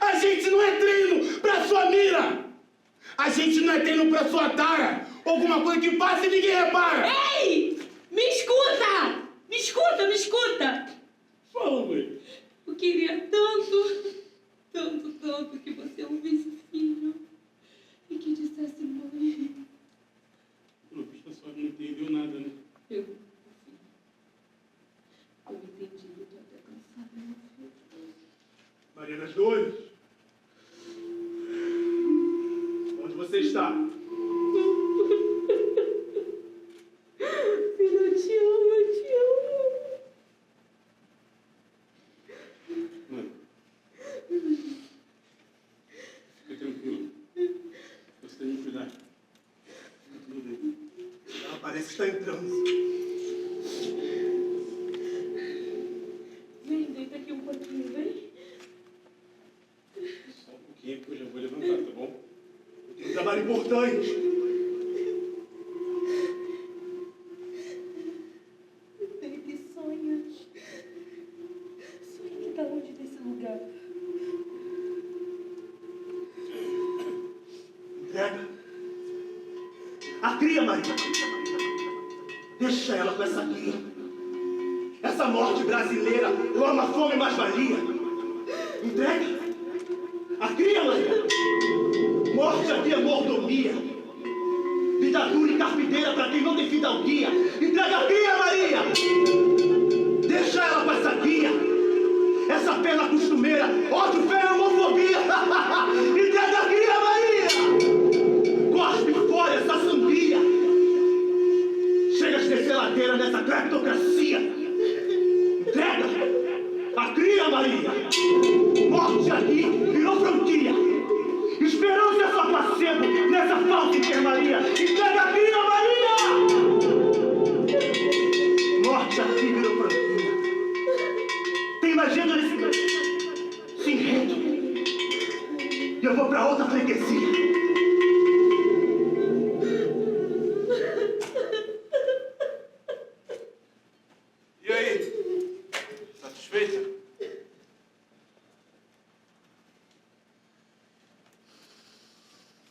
S10: A gente não é treino pra sua mira. A gente não é treino pra sua tara. Alguma coisa que passa e ninguém repara.
S8: Ei! Me escuta! Me escuta, me escuta!
S10: Fala, mãe.
S8: Eu queria tanto, tanto, tanto que você ouvisse filho e que dissesse mãe.
S10: Pelo visto, a senhora não entendeu nada, né?
S8: Eu entendi, eu tô até cansada, meu filho.
S7: Maria das Dores. Onde você está?
S8: Filho, eu te amo, eu te amo.
S10: Mano. Fica tranquilo. Você tem que cuidar. Fica tudo bem.
S7: Ela parece estar em transe.
S8: Vem, deita aqui um pouquinho, vem.
S10: Só um pouquinho que eu já vou levantar, tá bom?
S7: Eu tenho um trabalho importante.
S8: Baby, sonha. Sonha que tá longe desse lugar.
S7: Entrega. A cria, Maria. Deixa ela com essa cria. Essa morte brasileira lama fome mais valia. Entrega. A cria, Maria. Morte aqui é mordomia. Vida dura e carpideira para quem não tem fidalguia. Entrega a cria, Maria. Deixa ela com essa cria. Essa pena costumeira. Ódio, fé e homofobia. Entrega a cria, Maria. Cospe fora essa sangria. Chega de descer ladeira nessa cleptocracia. Entrega a cria, Maria. Morte aqui virou franquia. Esperança é só placebo nessa falsa enfermaria. Entrega a cria, Maria. Morte aqui virou franquia. Tem mais gente nesse enredo. E eu vou pra outra freguesia.
S3: E aí? Satisfeita?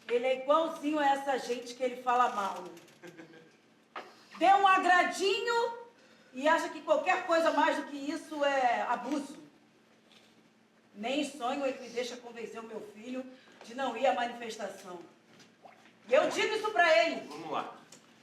S4: Ele é igualzinho a essa gente que ele fala mal. Deu um agradinho e acha que qualquer coisa mais do que isso é abuso. Nem sonho ele me deixa convencer o meu filho de não ir à manifestação. E eu digo isso pra ele.
S3: Vamos lá.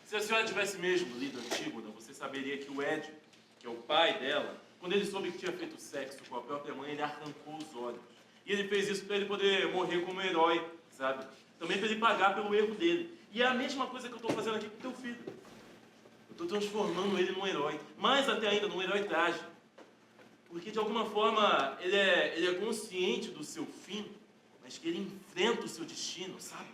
S3: Se a senhora tivesse mesmo lido Antígona, você saberia que o Édipo, que é o pai dela, quando ele soube que tinha feito sexo com a própria mãe, ele arrancou os olhos. E ele fez isso para ele poder morrer como herói, sabe? Também para ele pagar pelo erro dele. E é a mesma coisa que eu estou fazendo aqui com teu filho. Eu estou transformando ele num herói. Mais até ainda, num herói trágico. Porque, de alguma forma, ele é consciente do seu fim, mas que ele enfrenta o seu destino, sabe?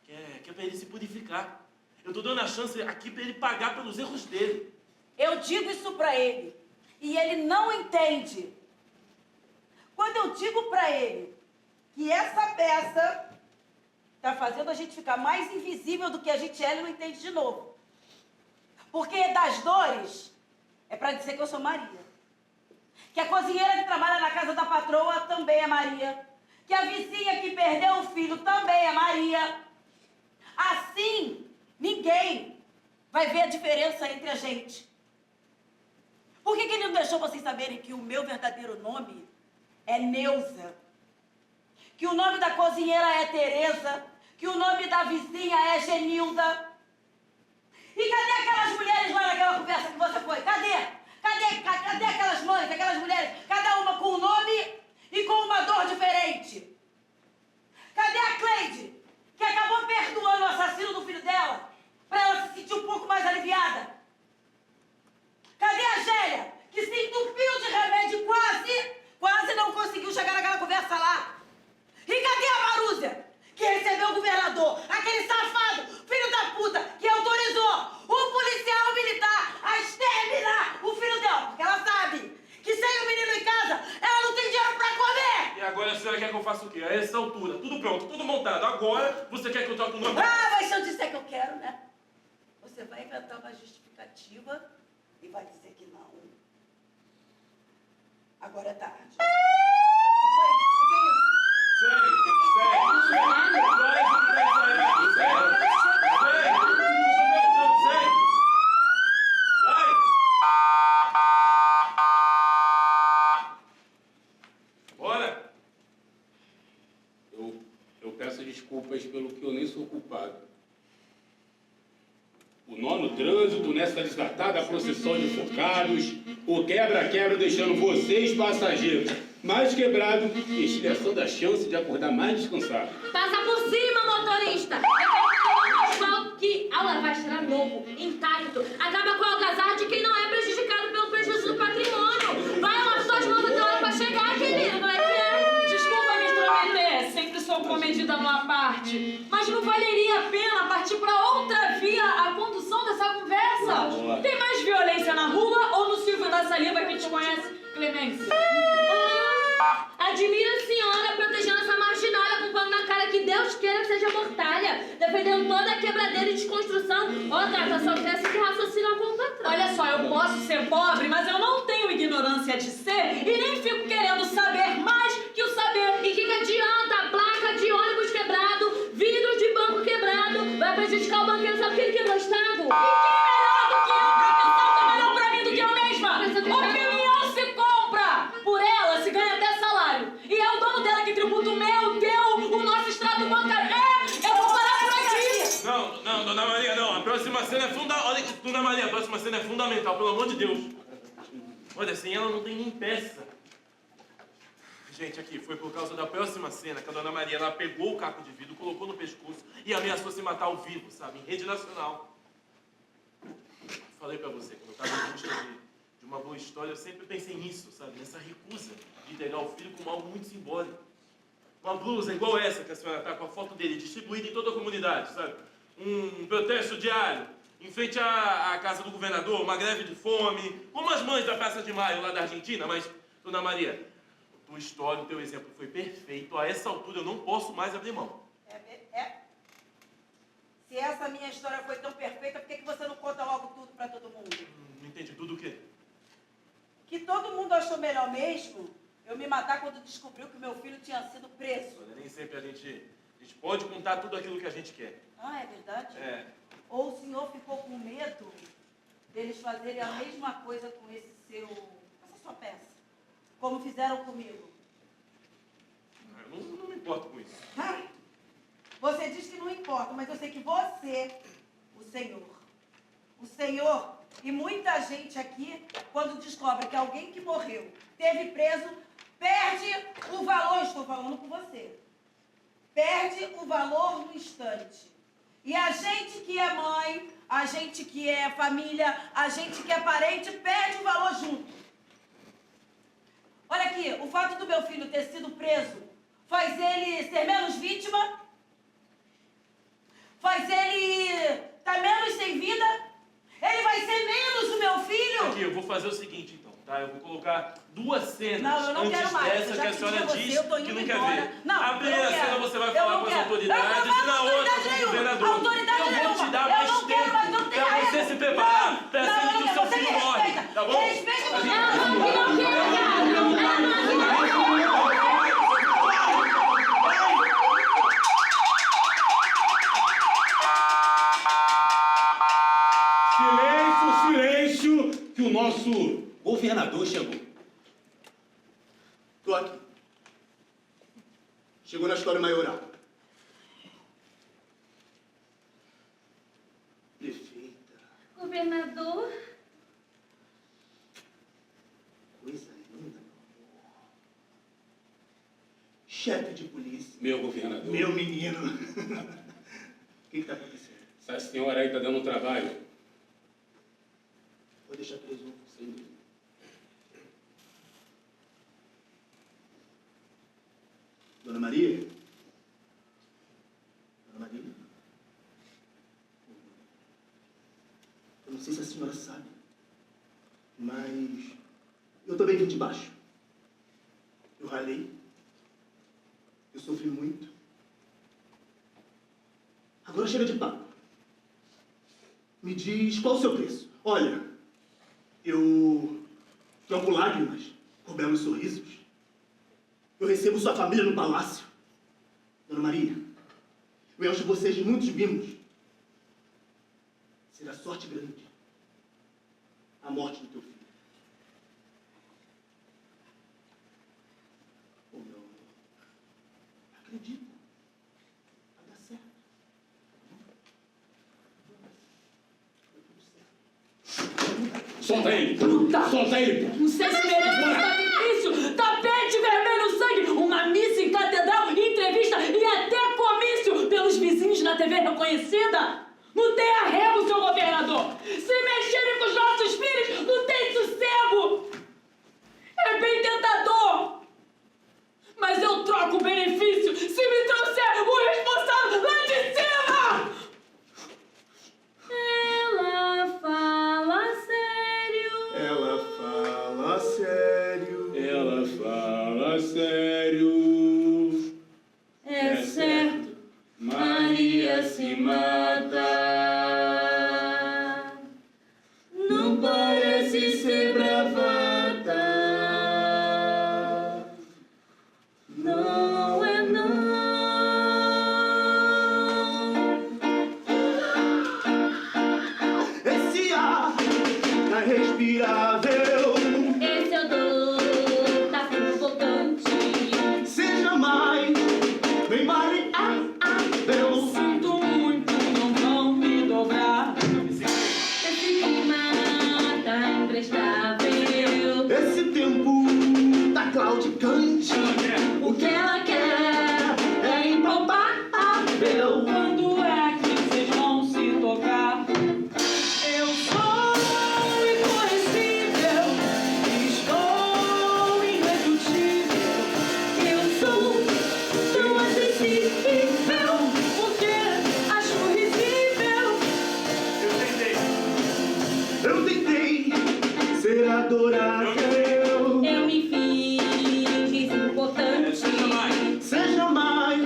S3: Que é para ele se purificar. Eu estou dando a chance aqui para ele pagar pelos erros dele.
S4: Eu digo isso pra ele. E ele não entende. Quando eu digo pra ele que essa peça tá fazendo a gente ficar mais invisível do que a gente é, ele não entende de novo. Porque das dores é pra dizer que eu sou Maria. Que a cozinheira que trabalha na casa da patroa também é Maria. Que a vizinha que perdeu o filho também é Maria. Assim, ninguém vai ver a diferença entre a gente. Por que ele não deixou vocês saberem que o meu verdadeiro nome é Neuza? Que o nome da cozinheira é Tereza? Que o nome da vizinha é Genilda? E cadê aquelas mulheres lá naquela conversa que você foi? Cadê? Cadê aquelas mães, aquelas mulheres
S3: quer que eu faça o quê? A essa altura, tudo pronto, tudo montado. Agora, você quer que eu troque o nome?
S4: Ah, mas se eu disser que eu quero, né? Você vai inventar uma justificativa e vai dizer que não. Agora é tarde. O que foi? O que é isso?
S3: Sério, sério, sério. Sério.
S1: Eu peço desculpas pelo que eu nem sou culpado. O nó no trânsito, nessa desatada procissão de enforcados, o quebra-quebra deixando vocês, passageiros, mais quebrados e estilhaçando a chance de acordar mais descansado.
S5: Passa por cima, motorista! Eu quero um asfalto que, ao lavar, estará novo, intacto. Acaba com a algazarra de quem não é prejudicado pelo prejuízo do patrimônio. Vai lavar suas mãos até a hora pra chegar, querido. Como é que é?
S6: Desculpa me intrometer, sempre sou comedida numa parte. Mas não valeria a pena partir para outra via a condução dessa conversa? Tem mais violência na rua ou no Silvio da Saliva que te conhece, Clemência?
S5: Admiro a senhora protegendo essa marginalha com pano na cara que Deus queira que seja mortalha, defendendo toda a quebradeira e desconstrução. Ô, Tata, só quer esse raciocínio ao contrário.
S6: Olha só, eu posso ser pobre, mas eu não tenho ignorância de ser e nem fico querendo saber mais que o saber.
S5: E que adianta? Placa de ônibus quebrado, vidro de banco quebrado, vai prejudicar o banqueiro só porque ele quebrou o Estado?
S6: E quem melhor do que eu? Capitão tá melhor pra mim do que eu mesma. Opinião se compra. Por ela se ganha até salário. E é o dono dela que tributa o meu, o teu, o nosso extrato bancário. Eu vou parar por aqui.
S3: Não, Dona Maria, não. A próxima cena é fundamental. Olha, Dona Maria, a próxima cena é fundamental, pelo amor de Deus. Olha, sem ela não tem nem peça. Gente, aqui, foi por causa da próxima cena que a Dona Maria, ela pegou o caco de vidro, colocou no pescoço e ameaçou se matar ao vivo, sabe? Em rede nacional. Falei pra você, quando eu tava em busca de uma boa história, eu sempre pensei nisso, sabe? Nessa recusa de entregar o filho como algo muito simbólico. Uma blusa igual essa que a senhora tá, com a foto dele, distribuída em toda a comunidade, sabe? Um protesto diário, em frente à casa do governador, uma greve de fome, como as mães da Praça de Maio lá da Argentina, mas, Dona Maria, tua história, o teu exemplo foi perfeito. A essa altura eu não posso mais abrir mão.
S4: Se essa minha história foi tão perfeita, por que você não conta logo tudo pra todo mundo?
S3: Não entendi tudo o quê?
S4: Que todo mundo achou melhor mesmo eu me matar quando descobriu que meu filho tinha sido preso.
S3: Olha, nem sempre a gente pode contar tudo aquilo que a gente quer.
S4: Ah, é verdade?
S3: É.
S4: Ou o senhor ficou com medo deles fazerem a mesma coisa com essa sua peça? Como fizeram comigo?
S3: Eu não me importo com isso.
S4: Você diz que não importa, mas eu sei que você, o Senhor e muita gente aqui, quando descobre que alguém que morreu, teve preso, perde o valor, estou falando com você, perde o valor no instante. E a gente que é mãe, a gente que é família, a gente que é parente, perde o valor junto. Olha aqui, o fato do meu filho ter sido preso faz ele ser menos vítima? Faz ele estar menos sem vida? Ele vai ser menos o meu filho?
S3: Aqui, eu vou fazer o seguinte, então, tá? Eu vou colocar duas cenas
S4: Não, eu não
S3: antes
S4: quero mais.
S3: dessa que a senhora disse que não quer
S4: embora.
S3: ver.
S4: Não,
S3: a primeira cena você vai falar com as autoridades e na outra com o governador.
S4: Autoridade
S3: eu vou te
S4: nenhuma.
S3: dar
S4: Eu
S3: mais
S4: não quero,
S3: tempo
S4: mas não tem
S3: pra você
S4: raiva.
S3: se preparar pra cena que o seu
S4: você
S3: filho
S4: me
S3: morre,
S4: respeita.
S3: tá bom?
S4: Respeita
S3: A gente-
S1: Silêncio, que o nosso governador chegou.
S7: Tô aqui. Chegou na história maioral. Prefeita.
S5: Governador?
S7: Coisa linda, meu amor. Chefe de polícia.
S1: Meu governador.
S7: Meu menino. O que tá acontecendo?
S1: Essa senhora aí tá dando um trabalho.
S7: Vou deixar preso.
S1: Sem dúvida.
S7: Dona Maria? Dona Maria? Eu não sei se a senhora sabe, mas eu também vim de baixo. Eu ralei, Eu sofri muito. Agora chega de papo. Me diz qual o seu preço. Olha, eu troco lágrimas por belos sorrisos. Eu recebo sua família no palácio. Dona Maria, eu encho vocês de muitos mimos. Será sorte grande a morte do teu filho. Oh, meu amor, acredita. Vai dar certo.
S9: Solta ele!
S6: Bruta!
S9: Solta ele!
S6: Não sei se merece um sacrifício, tapete vermelho, sangue, uma missa em catedral, entrevista e até comício pelos vizinhos na TV reconhecida. Não tem arrego, seu governador. Se mexerem com os nossos filhos, não tem sossego. É bem tentador. Mas eu troco o benefício se me trouxer o responsável lá de cima.
S5: Ela fala sério.
S7: Ela fala sério.
S1: Ela fala sério.
S5: É certo, Maria se mata. Não parece ser bravata. Não é não.
S7: Esse ar é respirável.
S5: Esse odor tá sufocante.
S7: Seja mais bem maleável.
S6: Sinto muito, não vão me dobrar.
S5: Esse clima tá imprestável.
S7: Esse tempo tá claudicante.
S5: O que ela quer é impalpável.
S6: Quando é que vocês vão se tocar? Eu sou incorrigível, estou irredutível.
S5: Eu sou tão acessível.
S6: Porque acho risível.
S7: Eu tentei ser adorável.
S5: Eu me fiz importante.
S7: Seja mais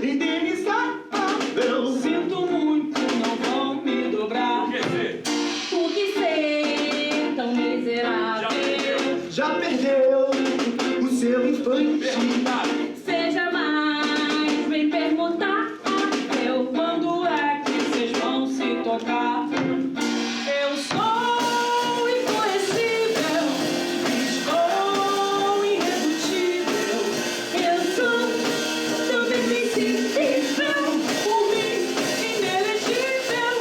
S7: indenizável.
S6: Sinto muito, não vão me dobrar.
S5: Por que ser tão miserável?
S7: Já perdeu o seu infante.
S5: Seja mais bem permutável.
S6: Quando é que vocês vão se tocar? Eu sou incorrigível, estou irredutível.
S5: Eu sou tão defensível.
S6: Por mim, inelegível.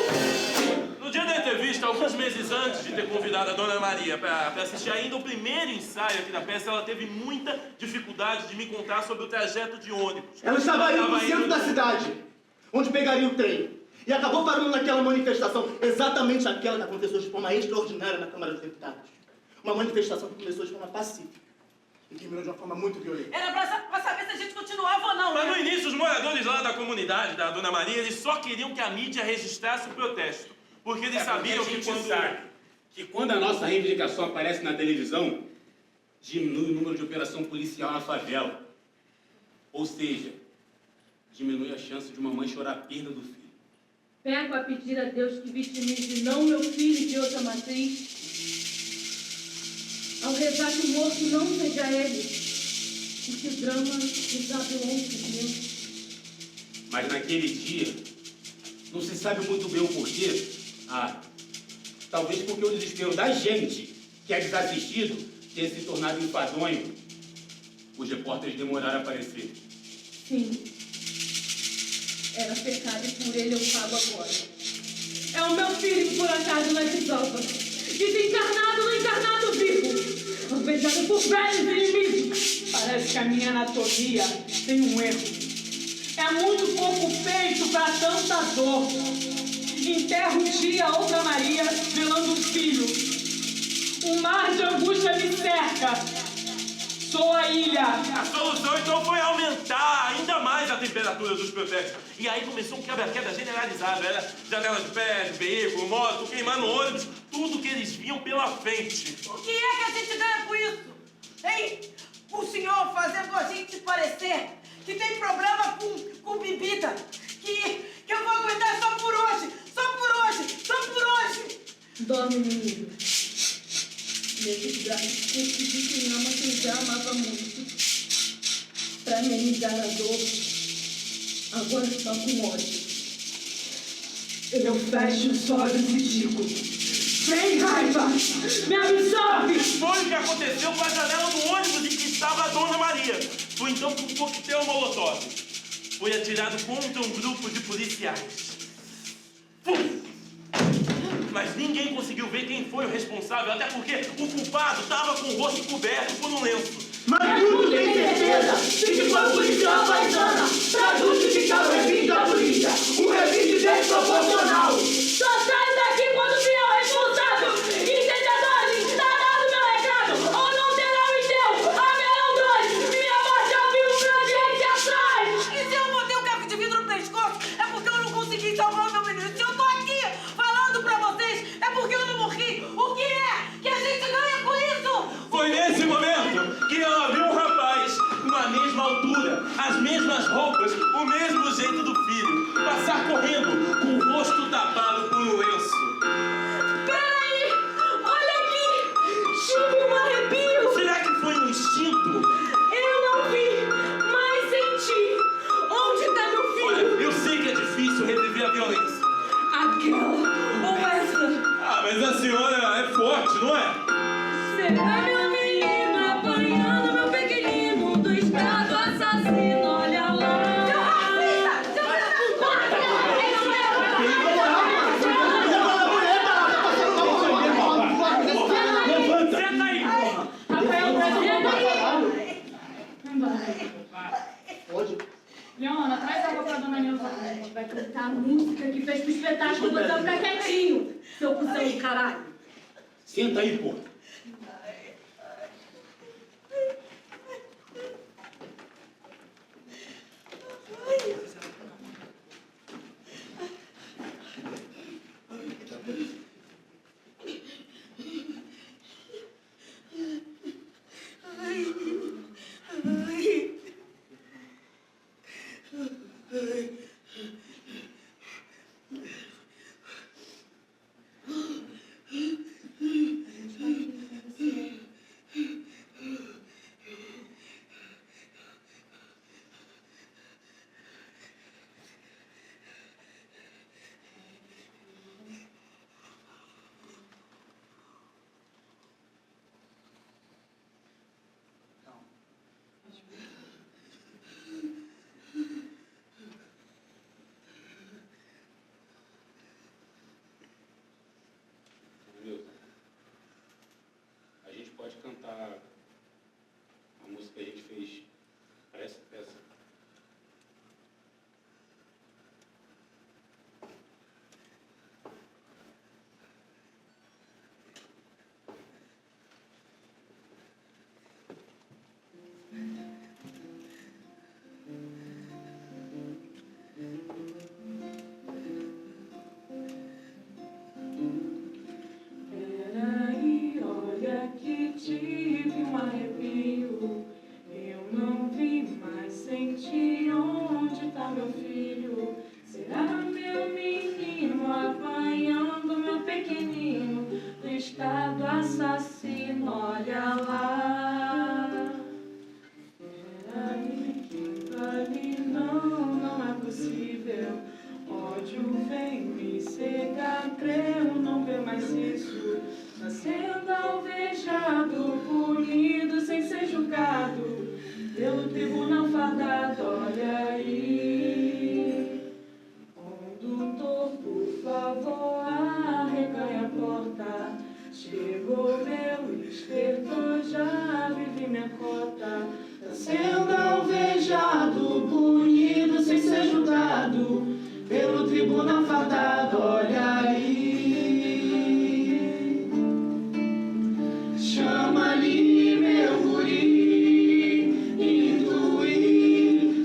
S3: No dia da entrevista, alguns meses antes de ter convidado a Dona Maria para assistir ainda o primeiro ensaio aqui da peça, ela teve muita dificuldade de me contar sobre o trajeto de ônibus.
S7: Ela estava indo
S3: Ela
S7: pro centro da cidade, onde pegaria o trem. E acabou parando naquela manifestação, exatamente aquela que aconteceu de forma extraordinária na Câmara dos Deputados. Uma manifestação que começou de forma pacífica e terminou de uma forma muito violenta.
S4: Era pra saber se a gente continuava ou não,
S3: Mas no
S4: né?
S3: início, os moradores lá da comunidade da Dona Maria, eles só queriam que a mídia registrasse o protesto. Porque eles sabiam que quando...
S1: sabe que quando a nossa reivindicação aparece na televisão, diminui o número de operação policial na favela. Ou seja, diminui a chance de uma mãe chorar a perda do filho.
S5: Pego a pedir a Deus que vitimize não meu filho de outra matriz. Ao rezar que o morto não seja ele. E que o drama desabe longe de Deus.
S1: Mas naquele dia, não se sabe muito bem o porquê. Talvez porque o desespero da gente, que é desassistido, tenha se tornado enfadonho. Os repórteres demoraram a aparecer.
S5: Sim. Era pecado e por ele eu pago agora.
S6: É o meu filho que por acaso não é desalva. Desencarnado no encarnado vivo. Alvejado por velhos inimigos. Parece que a minha anatomia tem um erro. É muito pouco peito para tanta dor. Enterro um dia a outra Maria, velando um filho. Um mar de angústia me cerca. Sou a ilha.
S3: A solução então foi aumentar ainda mais a temperatura dos protestos. E aí começou um quebra-quebra generalizado. Era janela de pé, de veículo, moto, queimando ônibus, tudo que eles viam pela frente.
S4: O que é que a gente ganha com isso? Hein? O senhor fazendo a gente parecer que tem problema com bebida, que eu vou aguentar só por hoje, só por hoje, só por hoje.
S8: Dorme, menino. Nesses braços curtos de quem ama quem já amava muito. Pra amenizar a dor, agora só com ódio.
S2: Eu fecho os olhos e digo, sem raiva, me absorve!
S3: Foi o que aconteceu com a janela do ônibus em que estava a Dona Maria. Foi então que um coquetel molotov foi atirado contra um grupo de policiais. Pum! Mas ninguém conseguiu ver quem foi o responsável, até porque o culpado estava com o rosto coberto por um lenço.
S2: Mas tudo tem certeza de que foi o policial paisana pra justificar o revide da polícia, um revide desproporcional.
S8: Só saio daqui quando vier o responsável. Entendedores, está dado meu recado. Ou não terá o enterro, haverão dois. Minha morte ao vivo pra gente atrás.
S4: E se eu botei um caco de vidro no pescoço, é porque eu não consegui salvar o meu menino. Se eu tô aqui falando pra vocês, é porque eu não morri. O que é que a gente ganha com isso?
S3: Foi nesse momento que ela viu um rapaz com a mesma altura, as mesmas roupas, o mesmo jeito do filho, passar correndo com o rosto tapado por um lenço.
S8: Peraí, olha aqui. Tive um arrepio.
S3: Será que foi um instinto?
S8: Eu não vi, mas senti. Onde está meu
S3: Olha,
S8: filho?
S3: eu sei que é difícil reviver a violência.
S8: Aquela ou essa?
S3: Ah, mas a senhora é forte, não é?
S8: Será meu menino apanhando meu pequenino do estado assassino? Olha lá.
S4: Seu racista! Seu
S3: Senta aí!
S8: Rafael,
S7: Pode?
S6: Leona, traz água pra dona Nilza.
S8: vai cantar a música que fez pro espetáculo, você vai ficar quietinho, seu cuzão do caralho.
S10: Senta aí, pô.
S1: A gente pode cantar a música que a gente fez para essa peça.
S2: Peraí, olha que tive um arrepio. Eu não vi, mas senti onde tá meu filho. Será meu menino apanhando meu pequenino do estado assassino? Olha lá. Peraí, que vale não é possível. Ódio vem me cegar, creio não ver mais isso. Tá sendo alvejado, punido sem ser julgado pelo tribunal fardado. Olha aí, condutor, por favor, arreganha a porta. Chegou meu estertor, já vivi minha cota. Tá sendo alvejado, punido sem ser julgado pelo tribunal fardado. Olha aí, chama-lhe meu guri, intuí,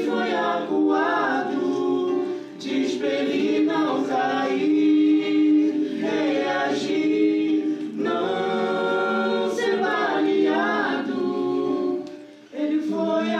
S2: foi acuado, despelir, não cair, reagir, não ser baleado. Ele foi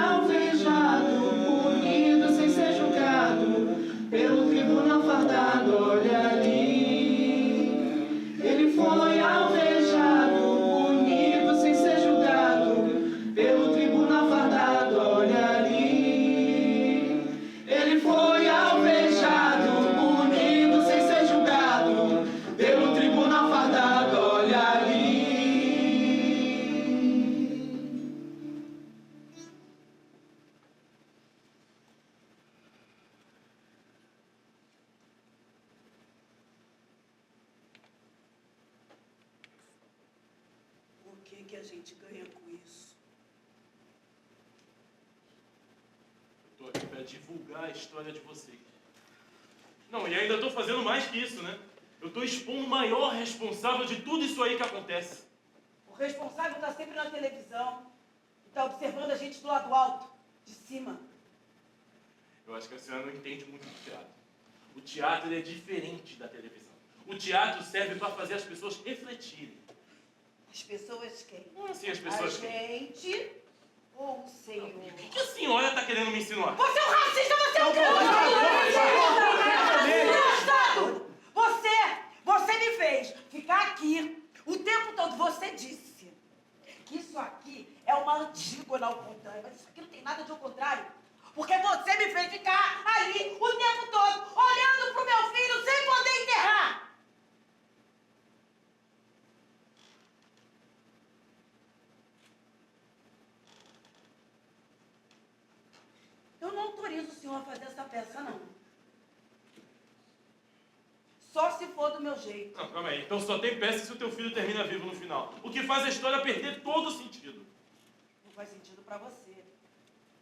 S4: que a gente ganha com isso?
S3: Eu tô aqui para divulgar a história de vocês. Não, e ainda tô fazendo mais que isso, né? Eu tô expondo o maior responsável de tudo isso aí que acontece.
S4: O responsável está sempre na televisão. Está observando a gente do lado alto, de cima.
S3: Eu acho que a senhora não entende muito do teatro. O teatro ele é diferente da televisão. O teatro serve para fazer as pessoas refletirem.
S4: As pessoas quem?
S3: Como assim as pessoas
S4: A gente ou o Senhor?
S3: O que a senhora está querendo me insinuar?
S4: Você é um racista, você é um desgraçado! Você me fez ficar aqui o tempo todo. Você disse que isso aqui é uma Antígona ao contrário. Mas isso aqui não tem nada de ao contrário. Porque você me fez ficar ali o tempo todo, olhando pro meu filho sem poder enterrar. Eu não autorizo o senhor a fazer essa peça, não. Só se for do meu jeito.
S3: Não, calma aí. Então só tem peça se o teu filho termina vivo no final. O que faz a história perder todo o sentido.
S4: Não faz sentido pra você,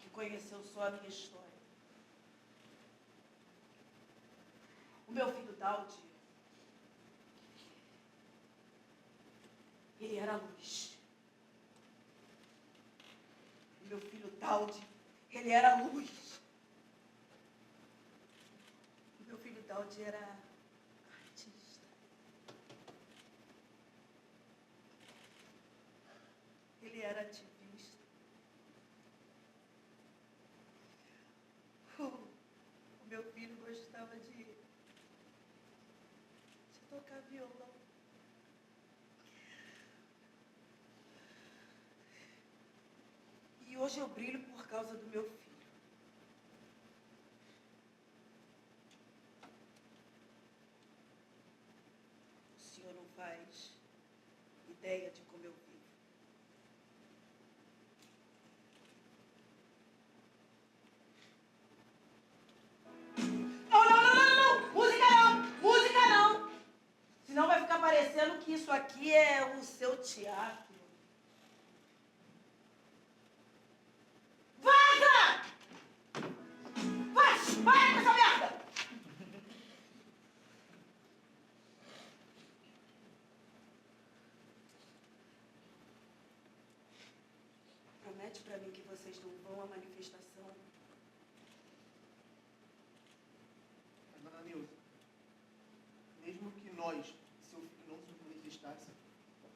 S4: que conheceu só a minha história. O meu filho Daudi, ele era luz. O meu filho Daudi, ele era luz. O meu filho Daudi era artista. Ele era ativista. O meu filho gostava de tocar violão. E hoje eu brilho por causa do meu filho. O senhor não faz ideia de como eu vivo. Não! Música não! Música não! Senão vai ficar parecendo que isso aqui é o seu teatro. Vaza! Vai com essa merda! Promete pra mim que vocês não vão à manifestação.
S7: Dona Neuza, mesmo que nós, seu filho, não se manifestasse,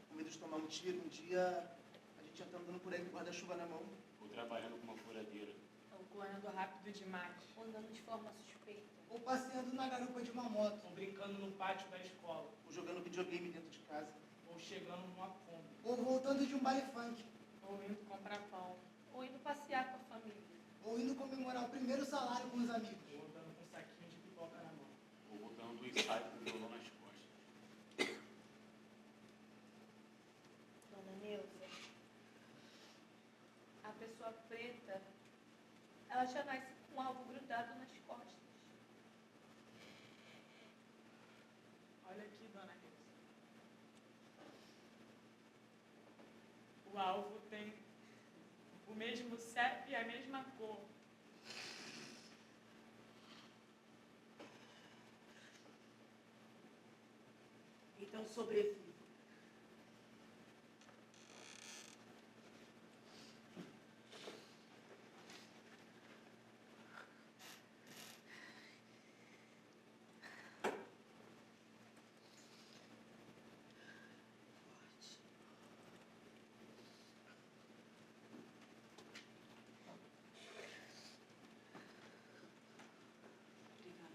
S7: com medo de tomar um tiro, um dia a gente já tá andando por aí com guarda-chuva na mão.
S1: Ou trabalhando com uma furadeira.
S6: Ou correndo rápido demais.
S5: Ou andando de forma suspeita.
S11: Ou passeando na garupa de uma moto.
S12: Ou brincando no pátio da escola.
S7: Ou jogando videogame dentro de casa.
S12: Ou chegando numa Kombi.
S11: Ou voltando de um baile funk.
S6: Ou indo comprar pão.
S5: Ou indo passear com a família.
S11: Ou indo comemorar o primeiro salário com os amigos.
S12: Ou andando com um saquinho de pipoca na mão.
S1: Ou voltando do ensaio com o violão nas costas.
S5: Dona Neuza, a pessoa preta, ela já nasce com algo grudado nas costas.
S6: Olha aqui, dona Neuza. O alvo tem o mesmo CEP e a mesma cor.
S4: Então sobreviva. Obrigada.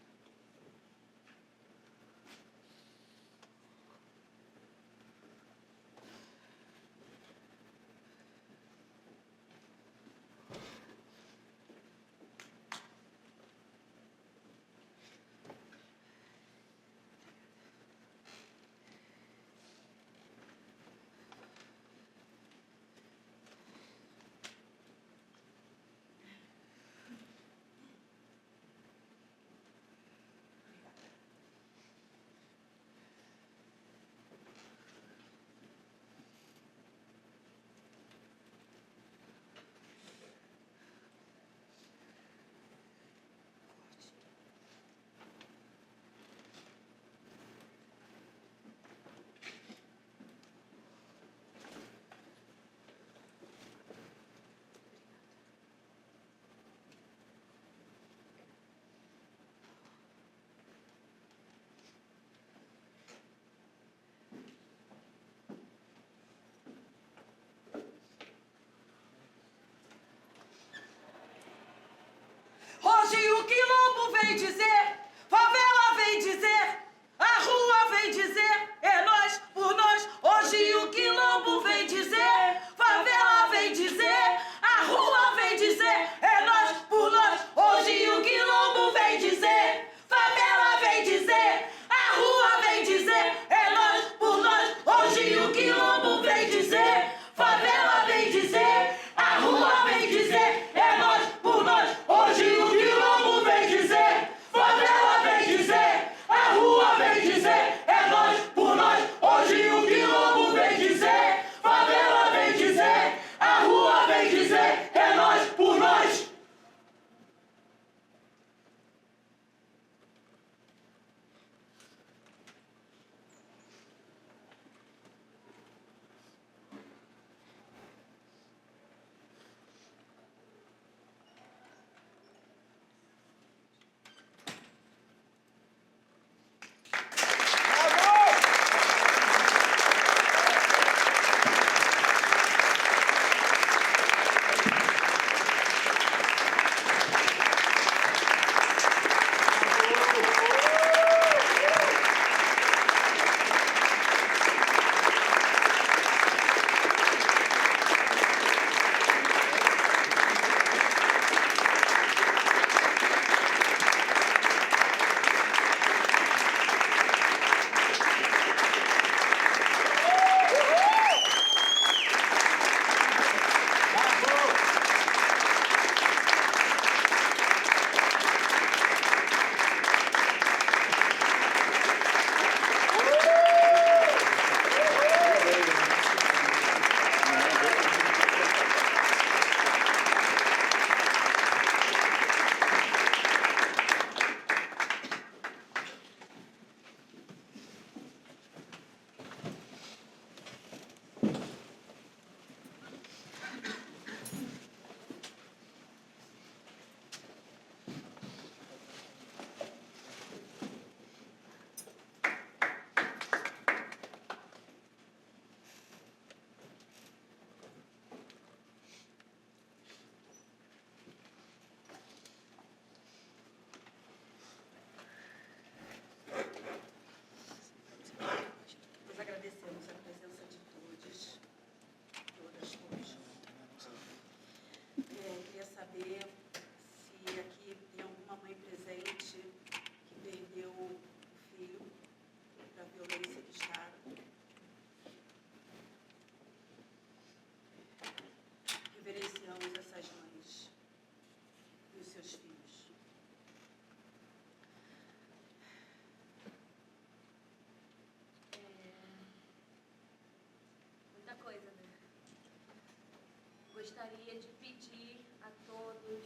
S5: gostaria de pedir a todos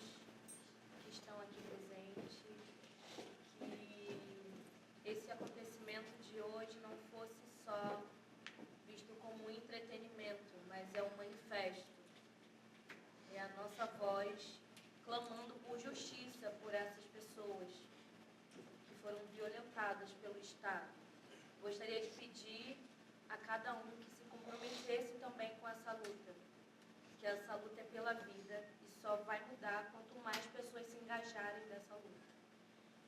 S5: que estão aqui presentes que esse acontecimento de hoje não fosse só visto como um entretenimento, mas é um manifesto. É a nossa voz clamando por justiça por essas pessoas que foram violentadas pelo Estado. Gostaria de pedir a cada um que se comprometesse também com essa luta, que essa luta é pela vida e só vai mudar quanto mais pessoas se engajarem nessa luta.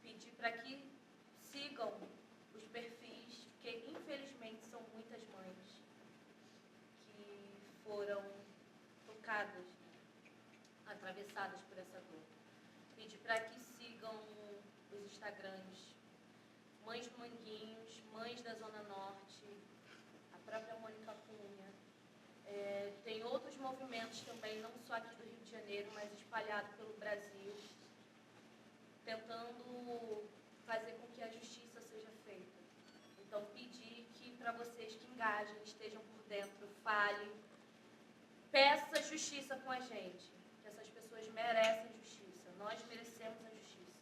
S5: Pedir para que sigam os perfis, porque infelizmente são muitas mães que foram tocadas, atravessadas por essa dor. Pedir para que sigam os Instagrams Mães do Manguinhos, Mães da Zona Norte, a própria Mônica Cunha. Tem outros movimentos também, não só aqui do Rio de Janeiro, mas espalhado pelo Brasil, tentando fazer com que a justiça seja feita. Então, pedir que para vocês que engajem, estejam por dentro, falem, peça justiça com a gente, que essas pessoas merecem justiça, nós merecemos a justiça.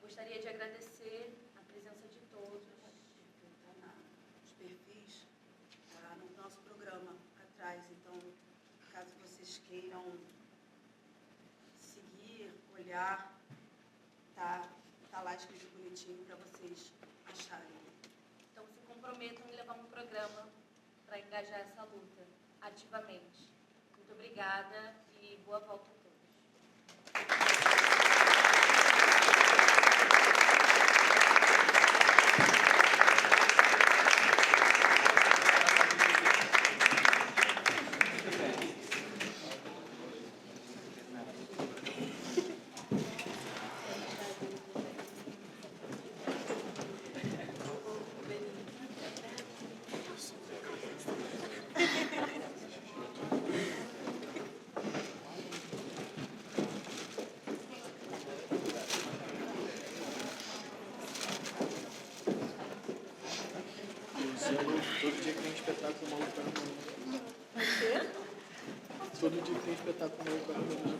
S5: Gostaria de agradecer a presença de todos.
S4: Os perfis no nosso programa atrás, então, caso vocês queiram seguir, olhar, tá lá escrito bonitinho para vocês acharem.
S5: Então, se comprometam em levar um programa para engajar essa luta ativamente. Muito obrigada e boa volta a todos.
S9: Todo dia que tem espetáculo, maluco para amanhã. Todo dia que tem espetáculo, maluco para amanhã.